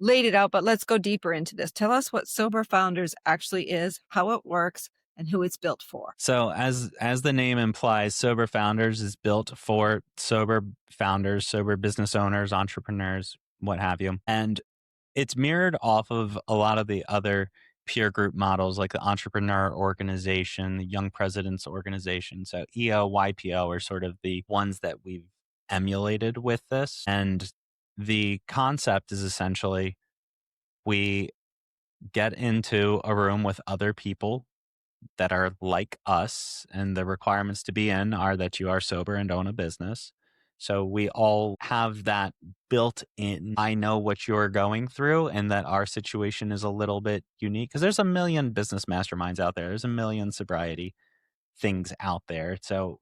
laid it out, but let's go deeper into this. Tell us what Sober Founders actually is, how it works, and who it's built for. So as the name implies, Sober Founders is built for sober founders, sober business owners, entrepreneurs. what have you. And it's mirrored off of a lot of the other peer group models like the entrepreneur organization, the young presidents organization. So EO, YPO are sort of the ones that we've emulated with this. And the concept is essentially we get into a room with other people that are like us, and the requirements to be in are that you are sober and own a business. So we all have that built in. I know what you're going through and that our situation is a little bit unique because there's a million business masterminds out there. There's a million sobriety things out there. So,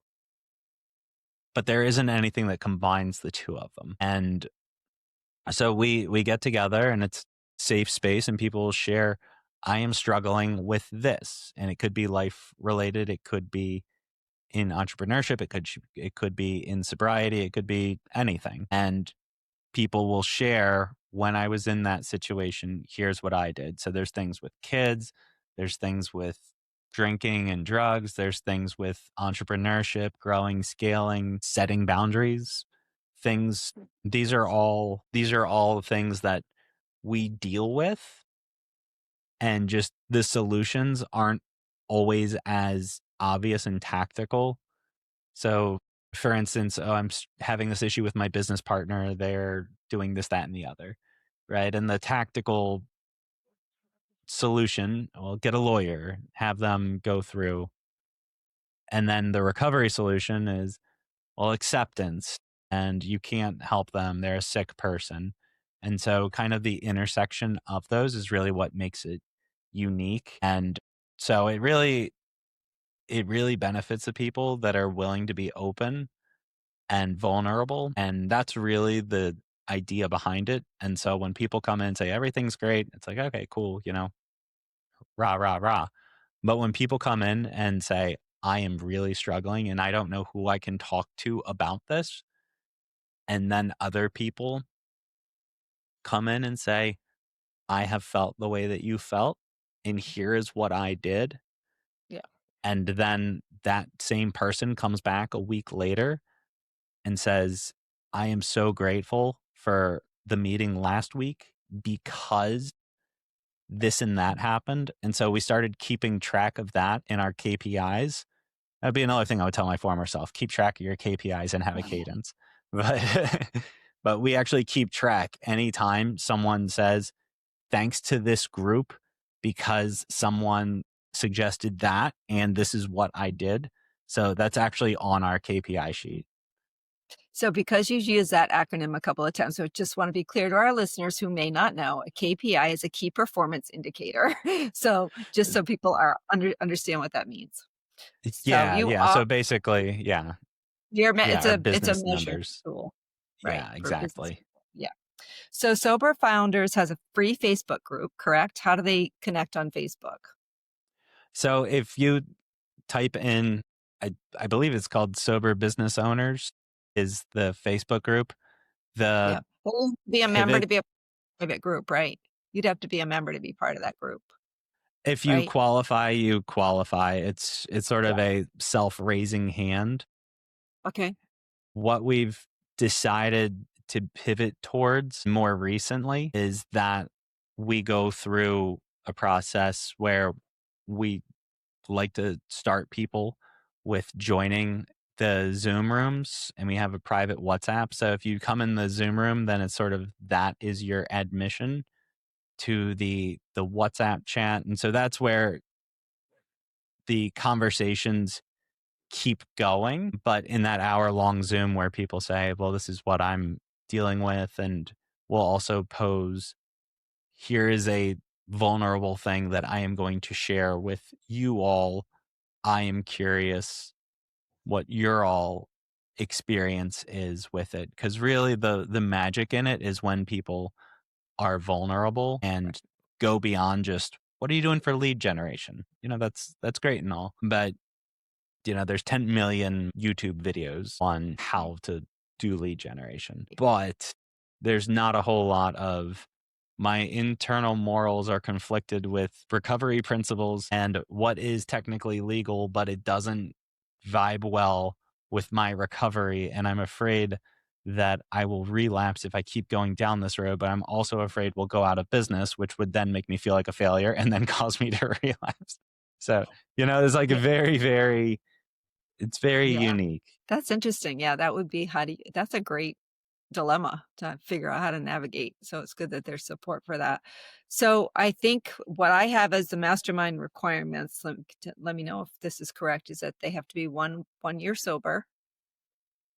but there isn't anything that combines the two of them. And so we get together and it's safe space and people will share, I am struggling with this. And it could be life related. It could be in entrepreneurship. It could be in sobriety. It could be anything. And people will share, when I was in that situation, here's what I did. So there's things with kids, there's things with drinking and drugs, there's things with entrepreneurship, growing, scaling, setting boundaries, things. These are all things that we deal with, and just the solutions aren't always as obvious and tactical. So, for instance, I'm having this issue with my business partner. They're doing this, that, and the other, right? And the tactical solution, well, get a lawyer, have them go through. And then the recovery solution is, well, acceptance. And you can't help them. They're a sick person. And so, kind of the intersection of those is really what makes it unique. And so, it really benefits the people that are willing to be open and vulnerable. And that's really the idea behind it. And so when people come in and say everything's great, it's like, okay, cool, rah, rah, rah. But when people come in and say, I am really struggling and I don't know who I can talk to about this, and then other people come in and say, I have felt the way that you felt, and here is what I did. Yeah. And then that same person comes back a week later and says, I am so grateful for the meeting last week because this and that happened. And so we started keeping track of that in our KPIs. That'd be another thing I would tell my former self: keep track of your KPIs and have a cadence. But but we actually keep track anytime someone says, thanks to this group because someone suggested that, and this is what I did. So that's actually on our KPI sheet. So because you use that acronym a couple of times, so I just want to be clear to our listeners who may not know, a KPI is a key performance indicator. So just so people are understand what that means. So Yeah, you yeah. are So basically, yeah, it's our a business measure numbers. tool, right? Yeah, For business exactly. people. Yeah. So Sober Founders has a free Facebook group, correct? How do they connect on Facebook? So if you type in, I believe it's called Sober Business Owners is the Facebook group. The Yeah. Well, be a member to pivot, be a private group, right? You'd have to be a member to be part of that group, if you right? qualify, you qualify. It's sort Yeah. of a self-raising hand. Okay. What we've decided to pivot towards more recently is that we go through a process where we like to start people with joining the Zoom rooms, and we have a private WhatsApp. So if you come in the Zoom room, then it's sort of that is your admission to the WhatsApp chat. And so that's where the conversations keep going. But in that hour-long Zoom where people say, well, this is what I'm dealing with, and we'll also pose, here is a vulnerable thing that I am going to share with you all. I am curious what your all experience is with it, because really the magic in it is when people are vulnerable and go beyond just, what are you doing for lead generation? That's great and all, but there's 10 million YouTube videos on how to do lead generation, but there's not a whole lot of, my internal morals are conflicted with recovery principles and what is technically legal, but it doesn't vibe well with my recovery. And I'm afraid that I will relapse if I keep going down this road, but I'm also afraid we'll go out of business, which would then make me feel like a failure and then cause me to relapse. So, it's like a Yeah. it's very Yeah. unique. That's interesting. Yeah, that would be that's a great dilemma to figure out how to navigate. So it's good that there's support for that. So I think what I have as the mastermind requirements, let me know if this is correct, is that they have to be one year sober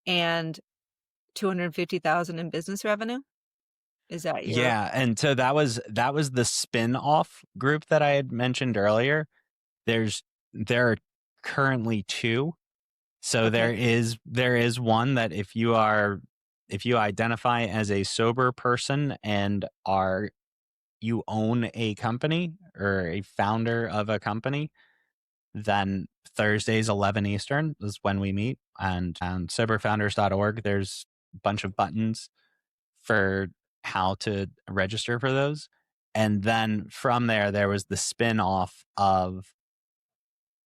and 250,000 in business revenue. Is that your Yeah, and so that was the spin-off group that I had mentioned earlier. There are currently two. So okay? there is one that if you identify as a sober person and you own a company or a founder of a company, then Thursdays 11 Eastern is when we meet. And on soberfounders.org, there's a bunch of buttons for how to register for those. And then from there was the spin off of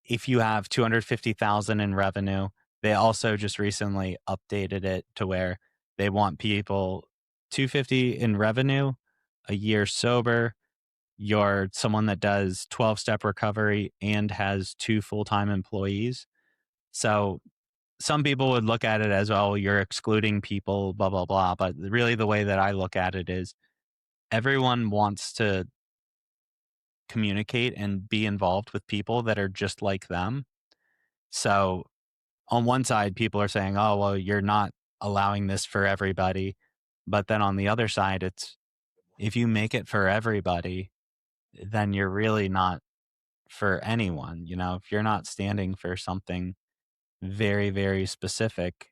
if you have 250,000 in revenue. They also just recently updated it to where they want people 250 in revenue, a year sober, you're someone that does 12-step recovery and has 2 full-time employees. So some people would look at it as, oh, you're excluding people, blah, blah, blah. But really the way that I look at it is everyone wants to communicate and be involved with people that are just like them. So on one side, people are saying, oh, well, you're not allowing this for everybody. But then on the other side, it's if you make it for everybody, then you're really not for anyone. If you're not standing for something very, very specific,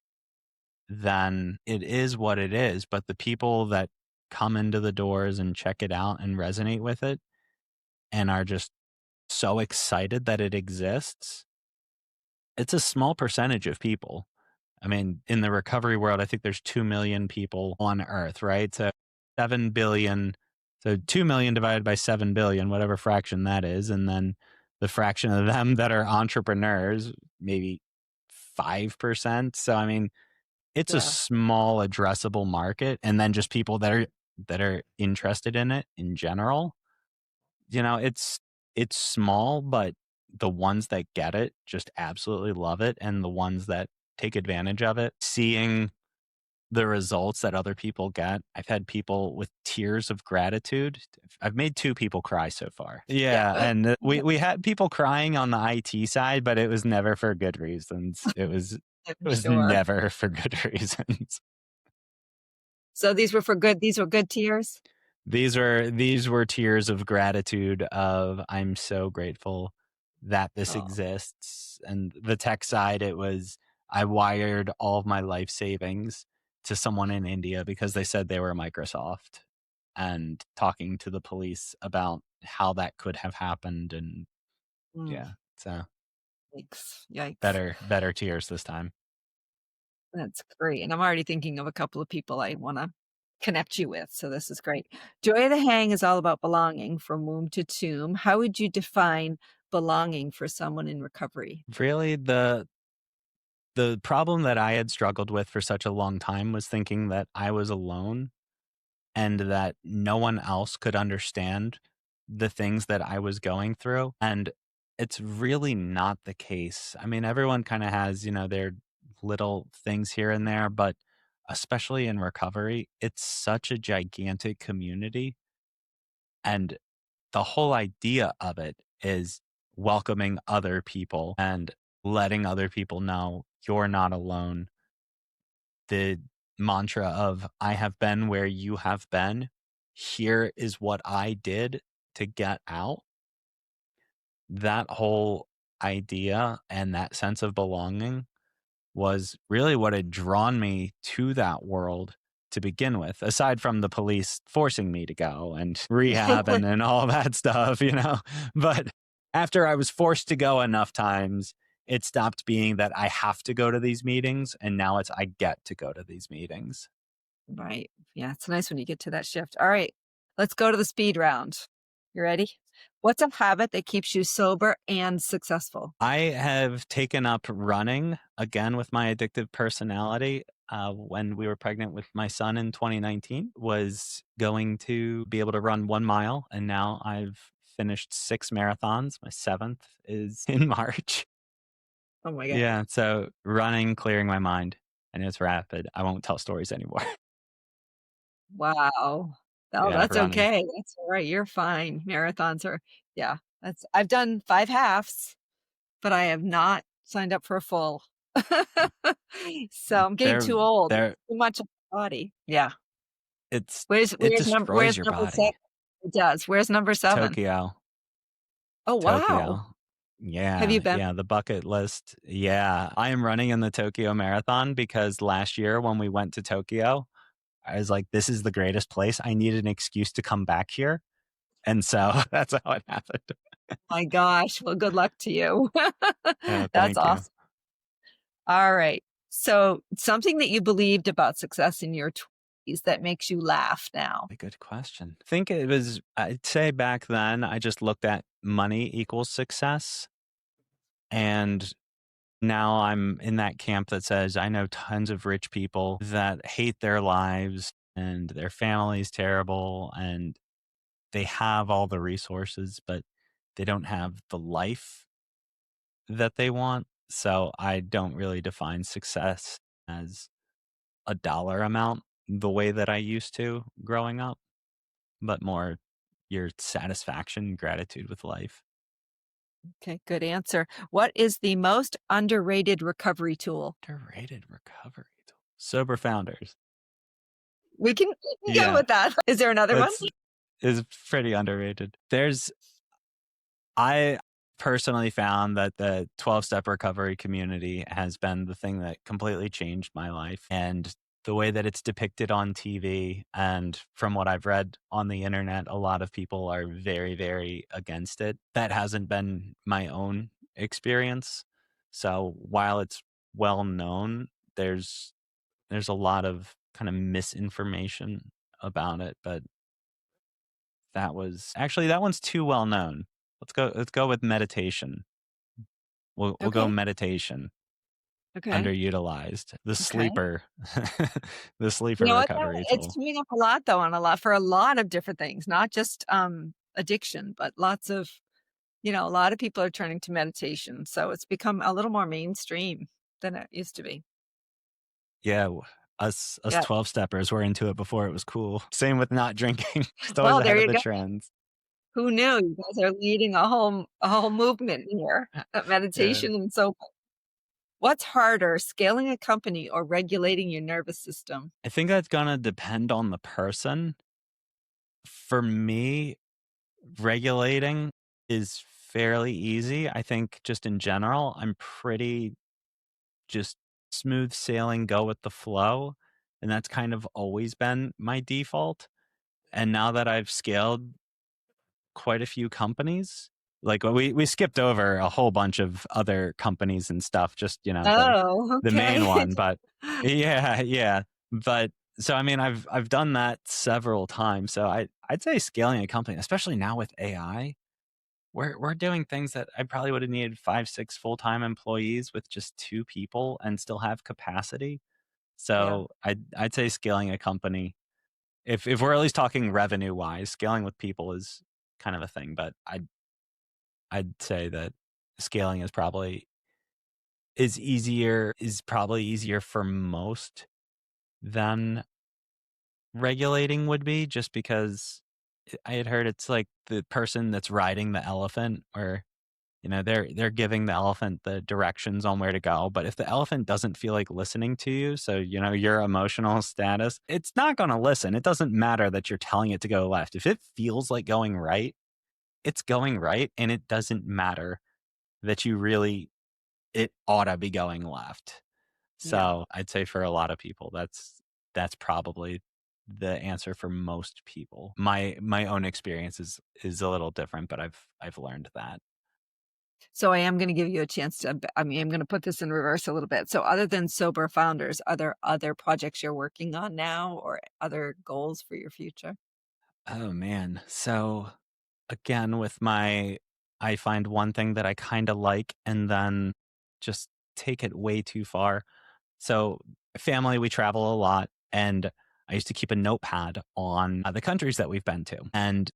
then it is what it is. But the people that come into the doors and check it out and resonate with it and are just so excited that it exists, it's a small percentage of people. I mean, in the recovery world, I think there's 2 million people on earth, right? So 7 billion. So 2 million divided by 7 billion, whatever fraction that is. And then the fraction of them that are entrepreneurs, maybe 5%. So, I mean, it's a Yeah. small addressable market. And then just people that are interested in it in general. It's small, but the ones that get it just absolutely love it. And the ones that take advantage of it, seeing the results that other people get. I've had people with tears of gratitude. I've made 2 people cry so far. Yeah. Yeah, and we had people crying on the IT side, but it was never for good reasons. I'm It was sure. never for good reasons. So these were good tears? These were tears of gratitude of I'm so grateful that this Oh, exists. And the tech side, it was I wired all of my life savings to someone in India because they said they were Microsoft and talking to the police about how that could have happened. And mm, yeah, so yikes, yikes. better tears this time. That's great, and I'm already thinking of a couple of people I wanna connect you with, so this is great. Joy of the Hang is all about belonging from womb to tomb. How would you define belonging for someone in recovery? Really, the problem that I had struggled with for such a long time was thinking that I was alone and that no one else could understand the things that I was going through. And it's really not the case. I mean, everyone kind of has, their little things here and there, but especially in recovery, it's such a gigantic community. And the whole idea of it is welcoming other people and letting other people know you're not alone. The mantra of I have been where you have been. Here is what I did to get out. That whole idea and that sense of belonging was really what had drawn me to that world to begin with, aside from the police forcing me to go and rehab and all that stuff. But after I was forced to go enough times, it stopped being that I have to go to these meetings. And now it's I get to go to these meetings. Right. Yeah, it's nice when you get to that shift. All right, let's go to the speed round. You ready? What's a habit that keeps you sober and successful? I have taken up running again with my addictive personality. when we were pregnant with my son in 2019 was going to be able to run 1 mile. And now I've finished 6 marathons. My seventh is in March. Oh my God. Yeah. So running, clearing my mind. And it's rapid. I won't tell stories anymore. Wow. Oh, Yeah, that's running. okay. That's all right. You're fine. Marathons are, yeah, I've done 5 halves, but I have not signed up for a full. So I'm getting They're, too old. It's they're, too much of the body. Yeah. it destroys Where's your number 7? body. It does. Where's number 7? Tokyo. Oh, wow. Tokyo. Have you Yeah, been? yeah, the bucket list. Yeah, I am running in the Tokyo Marathon because last year when we went to Tokyo, I was like, this is the greatest place. I need an excuse to come back here. And so that's how it happened. My gosh. Well, good luck to you. That's Thank you. awesome. All right. So something that you believed about success in your 20s that makes you laugh now. A good question. I think it was, I'd say back then, I just looked at money equals success. And now I'm in that camp that says I know tons of rich people that hate their lives and their family's terrible and they have all the resources, but they don't have the life that they want. So I don't really define success as a dollar amount the way that I used to growing up, but more your satisfaction, gratitude with life. Okay, good answer. What is the most underrated recovery tool? Underrated recovery tool. Sober founders. We can go Yeah, with that. Is there another one? it's is pretty underrated. I personally found that the 12-step recovery community has been the thing that completely changed my life. And the way that it's depicted on TV and from what I've read on the internet, a lot of people are very, very against it. That hasn't been my own experience. So while it's well known, there's a lot of kind of misinformation about it, but that one's too well known. Let's go with meditation. We'll go Okay. meditation. Okay. Underutilized. The Okay. sleeper. The You sleeper know what though? recovery It's tool. coming up a lot though on a lot for a lot of different things, not just addiction, but lots of, a lot of people are turning to meditation. So it's become a little more mainstream than it used to be. Yeah, us Yeah. 12 steppers were into it before it was cool. Same with not drinking. Just always Well, there ahead of you the go. trends. Who knew? You guys are leading a whole movement here. Yeah. Meditation and so what's harder, scaling a company or regulating your nervous system? I think that's gonna depend on the person. For me, regulating is fairly easy. I think just in general, I'm pretty just smooth sailing, go with the flow. And that's kind of always been my default. And now that I've scaled quite a few companies, like we skipped over a whole bunch of other companies and stuff, just, Oh, the main okay. one. But yeah, yeah. But so I mean I've done that several times. So I'd say scaling a company, especially now with AI, we're doing things that I probably would have needed 5, 6 full-time employees with just 2 people and still have capacity. Yeah. So I'd say scaling a company, if we're at least talking revenue wise, scaling with people is kind of a thing. But I'd say that scaling is probably easier for most than regulating would be, just because I had heard it's like the person that's riding the elephant, or they're giving the elephant the directions on where to go. But if the elephant doesn't feel like listening to you, so your emotional status, it's not going to listen. It doesn't matter that you're telling it to go left. If it feels like going right, it's going right, and it doesn't matter that it ought to be going left. Yeah. So I'd say for a lot of people, that's probably the answer for most people. My own experience is a little different, but I've learned that. So I am going to give you a chance I'm going to put this in reverse a little bit. So other than sober founders, are there other projects you're working on now or other goals for your future? Oh man. So again, I find one thing that I kind of like and then just take it way too far. So family, we travel a lot. And I used to keep a notepad on the countries that we've been to. And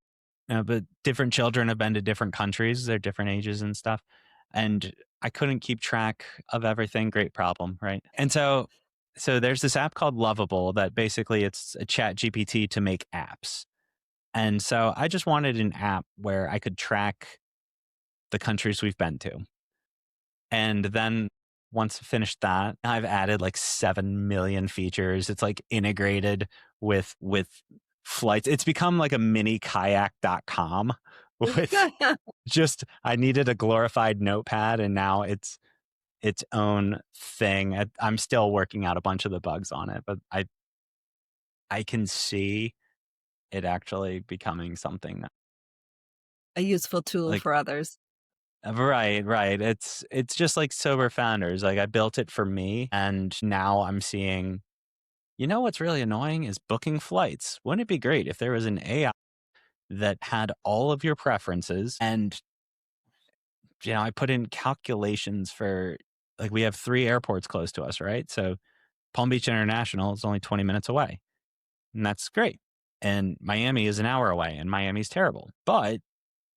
but different children have been to different countries, they're different ages and stuff. And I couldn't keep track of everything. Great problem, right? And so there's this app called Lovable that basically it's a chat GPT to make apps. And so I just wanted an app where I could track the countries we've been to. And then once I finished that, I've added like 7 million features. It's like integrated with flights. It's become like a mini kayak.com with just I needed a glorified notepad and now it's its own thing. I'm still working out a bunch of the bugs on it, but I can see it actually becoming something that, A useful tool like for others. right. It's just like sober founders. Like I built it for me and now I'm seeing, you know what's really annoying is booking flights. Wouldn't it be great if there was an AI that had all of your preferences and I put in calculations for like we have 3 airports close to us, right? So Palm Beach International is only 20 minutes away. And that's great. And Miami is an hour away and Miami's terrible. But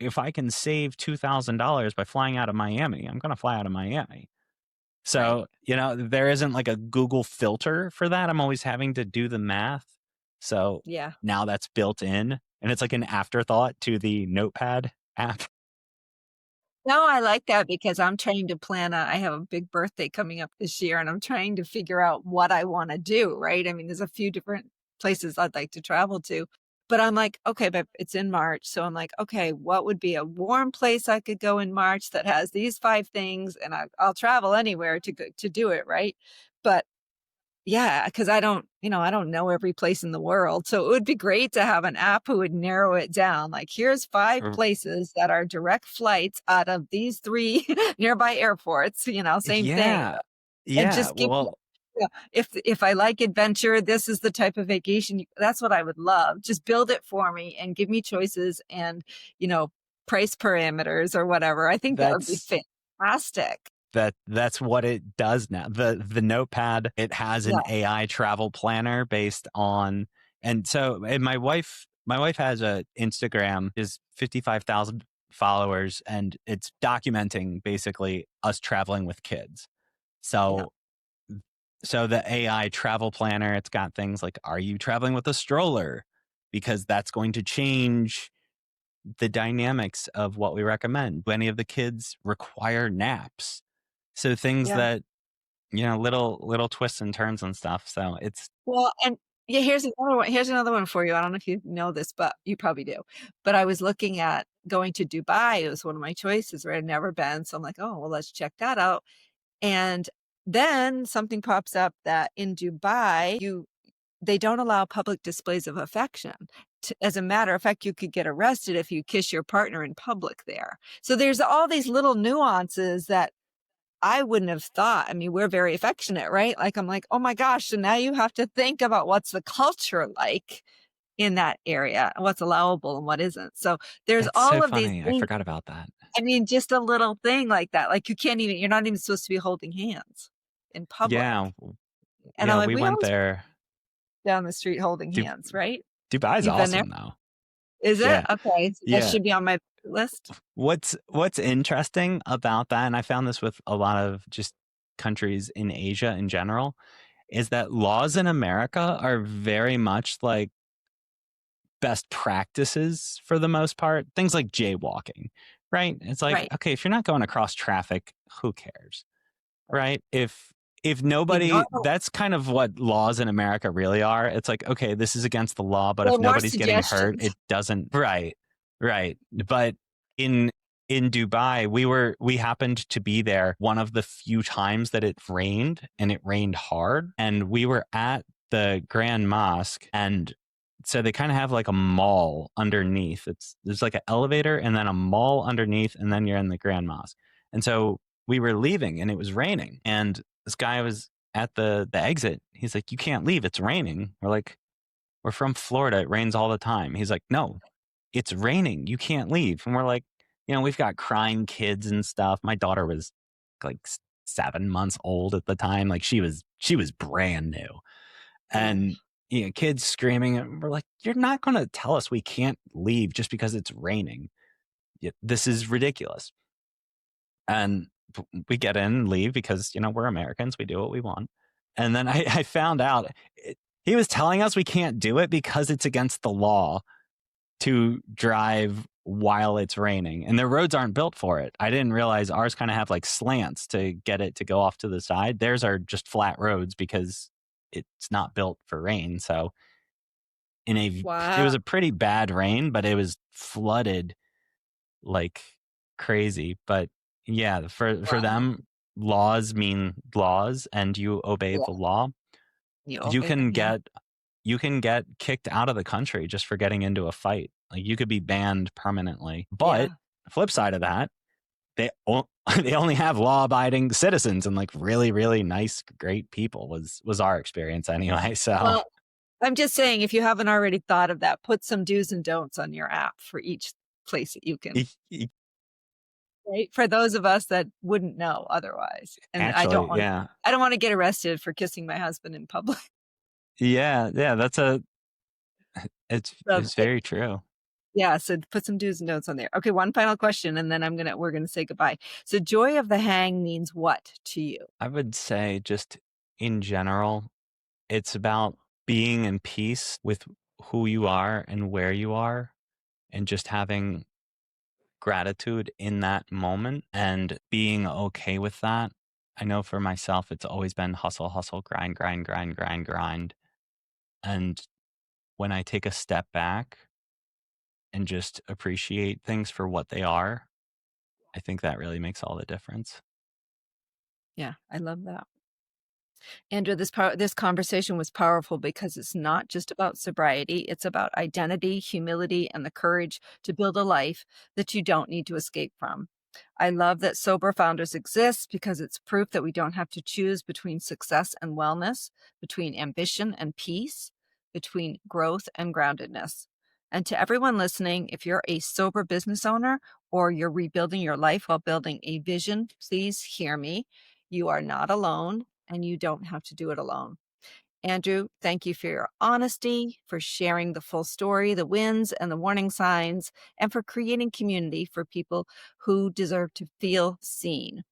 if I can save $2,000 by flying out of Miami, I'm going to fly out of Miami. Right. So, there isn't like a Google filter for that. I'm always having to do the math. So Yeah. now that's built in and it's like an afterthought to the Notepad app. No, I like that because I'm trying to plan I have a big birthday coming up this year and I'm trying to figure out what I want to do, right? I mean, there's a few different places I'd like to travel to, but I'm like, okay, but it's in March. So I'm like, okay, what would be a warm place I could go in March that has these 5 things and I'll travel anywhere to go, to do it, right? But yeah, because I don't know every place in the world. So it would be great to have an app who would narrow it down. Like, here's 5 R- places that are direct flights out of these 3 nearby airports, same thing. Yeah. And Yeah. just give me, Well, if I like adventure, this is the type of vacation. That's what I would love. Just build it for me and give me choices and, you know, price parameters or whatever. I think that would be that's fantastic. that's what it does now. The Notepad, it has Yeah, an AI travel planner based on and my wife has a Instagram is 55,000 followers and it's documenting basically us traveling with kids. yeah, So so the AI travel planner, it's got things like are you traveling with a stroller? Because that's going to change the dynamics of what we recommend. Do any of the kids require naps? So things yeah. that, little twists and turns and stuff. So it's Well, and yeah, here's another one for you. I don't know if you know this, but you probably do. But I was looking at going to Dubai. It was one of my choices where I'd never been. So I'm like, oh, well, let's check that out. And then something pops up that in Dubai, they don't allow public displays of affection. As a matter of fact, you could get arrested if you kiss your partner in public there. So there's all these little nuances that I wouldn't have thought. I mean, we're very affectionate, right? Like, I'm like, oh my gosh. So now you have to think about what's the culture like in that area and what's allowable and what isn't. So there's it's so all of these funny. I things. forgot about that. I mean, just a little thing like that. Like you're not even supposed to be holding hands in public. Yeah. And I'm Yeah, like, we we went always there. down the street holding Du- hands, right? Dubai's You've been there? awesome though. Is it? Yeah. Okay. So that Yeah. should be on my list. What's interesting about that, and I found this with a lot of just countries in Asia in general, is that laws in America are very much like best practices for the most part. Things like jaywalking, right? It's like, Right. okay, if you're not going across traffic, who cares? Right? If You nobody, know, that's kind of what laws in America really are. It's like, okay, this is against the law, but there if are more nobody's getting hurt, suggestions. it doesn't. Right. Right. But in in Dubai, we happened to be there one of the few times that it rained and it rained hard. And we were at the Grand Mosque and so they kind of have like a mall underneath. There's like an elevator and then a mall underneath, and then you're in the Grand Mosque. And so we were leaving and it was raining. And this guy was at the exit. He's like, "You can't leave. It's raining." We're like, "We're from Florida. It rains all the time." He's like, "No, it's raining. You can't leave." And we're like, we've got crying kids and stuff. My daughter was like 7 months old at the time. Like she was she was brand new. Yeah. And kids screaming, and we're like, you're not going to tell us we can't leave just because it's raining. This is ridiculous. And we get in and leave because, we're Americans. We do what we want. And then I found out he was telling us we can't do it because it's against the law to drive while it's raining. And their roads aren't built for it. I didn't realize ours kind of have like slants to get it to go off to the side. Theirs are just flat roads because it's not built for rain. So it Wow. was a pretty bad rain, but it was flooded like crazy. But yeah, for Wow. them, laws mean laws, and you obey Yeah. the law. You You obey them. can Yeah. get kicked out of the country just for getting into a fight. Like you could be banned permanently. Yeah. But the flip side of that, they they only have law-abiding citizens and like really, really nice, great people was our experience anyway. So Well, I'm just saying, if you haven't already thought of that, put some do's and don'ts on your app for each place that you can, right? For those of us that wouldn't know otherwise. And actually, yeah, I don't want to get arrested for kissing my husband in public. yeah, that's So, it's very true. yeah, so put some do's and don'ts on there. Okay, one final question, and then we're gonna say goodbye. So joy of the hang means what to you? I would say just in general, it's about being in peace with who you are and where you are, and just having gratitude in that moment and being okay with that. I know for myself, it's always been hustle, hustle, grind, grind, grind, grind, grind. And when I take a step back and just appreciate things for what they are, I think that really makes all the difference. Yeah, I love that. Andrew, this conversation was powerful because it's not just about sobriety, it's about identity, humility, and the courage to build a life that you don't need to escape from. I love that sober founders exist because it's proof that we don't have to choose between success and wellness, between ambition and peace, between growth and groundedness. And to everyone listening, if you're a sober business owner or you're rebuilding your life while building a vision, please hear me. You are not alone, and you don't have to do it alone. Andrew, thank you for your honesty, for sharing the full story, the wins and the warning signs, and for creating community for people who deserve to feel seen.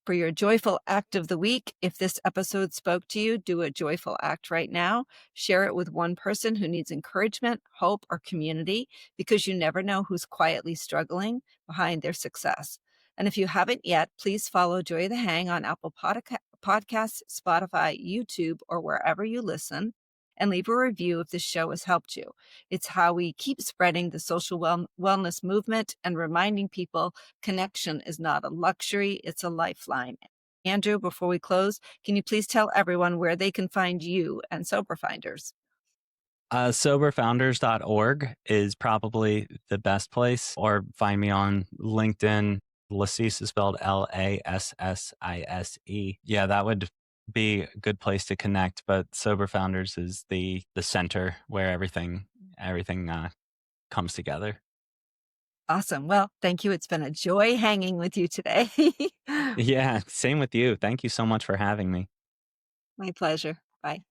For your joyful act of the week, if this episode spoke to you, do a joyful act right now. Share it with one person who needs encouragement, hope, or community, because you never know who's quietly struggling behind their success. And if you haven't yet, please follow Joy the Hang on Apple Podcasts, Spotify, YouTube, or wherever you listen, and leave a review if this show has helped you. It's how we keep spreading the social wellness movement and reminding people connection is not a luxury, it's a lifeline. Andrew, before we close, can you please tell everyone where they can find you and Sober Finders? Soberfounders.org is probably the best place, or find me on LinkedIn. Lasisse is spelled Lassise. Yeah, that would be a good place to connect. But Sober Founders is the center where everything comes together. Awesome. Well, thank you. It's been a joy hanging with you today. Yeah, same with you. Thank you so much for having me. My pleasure. Bye.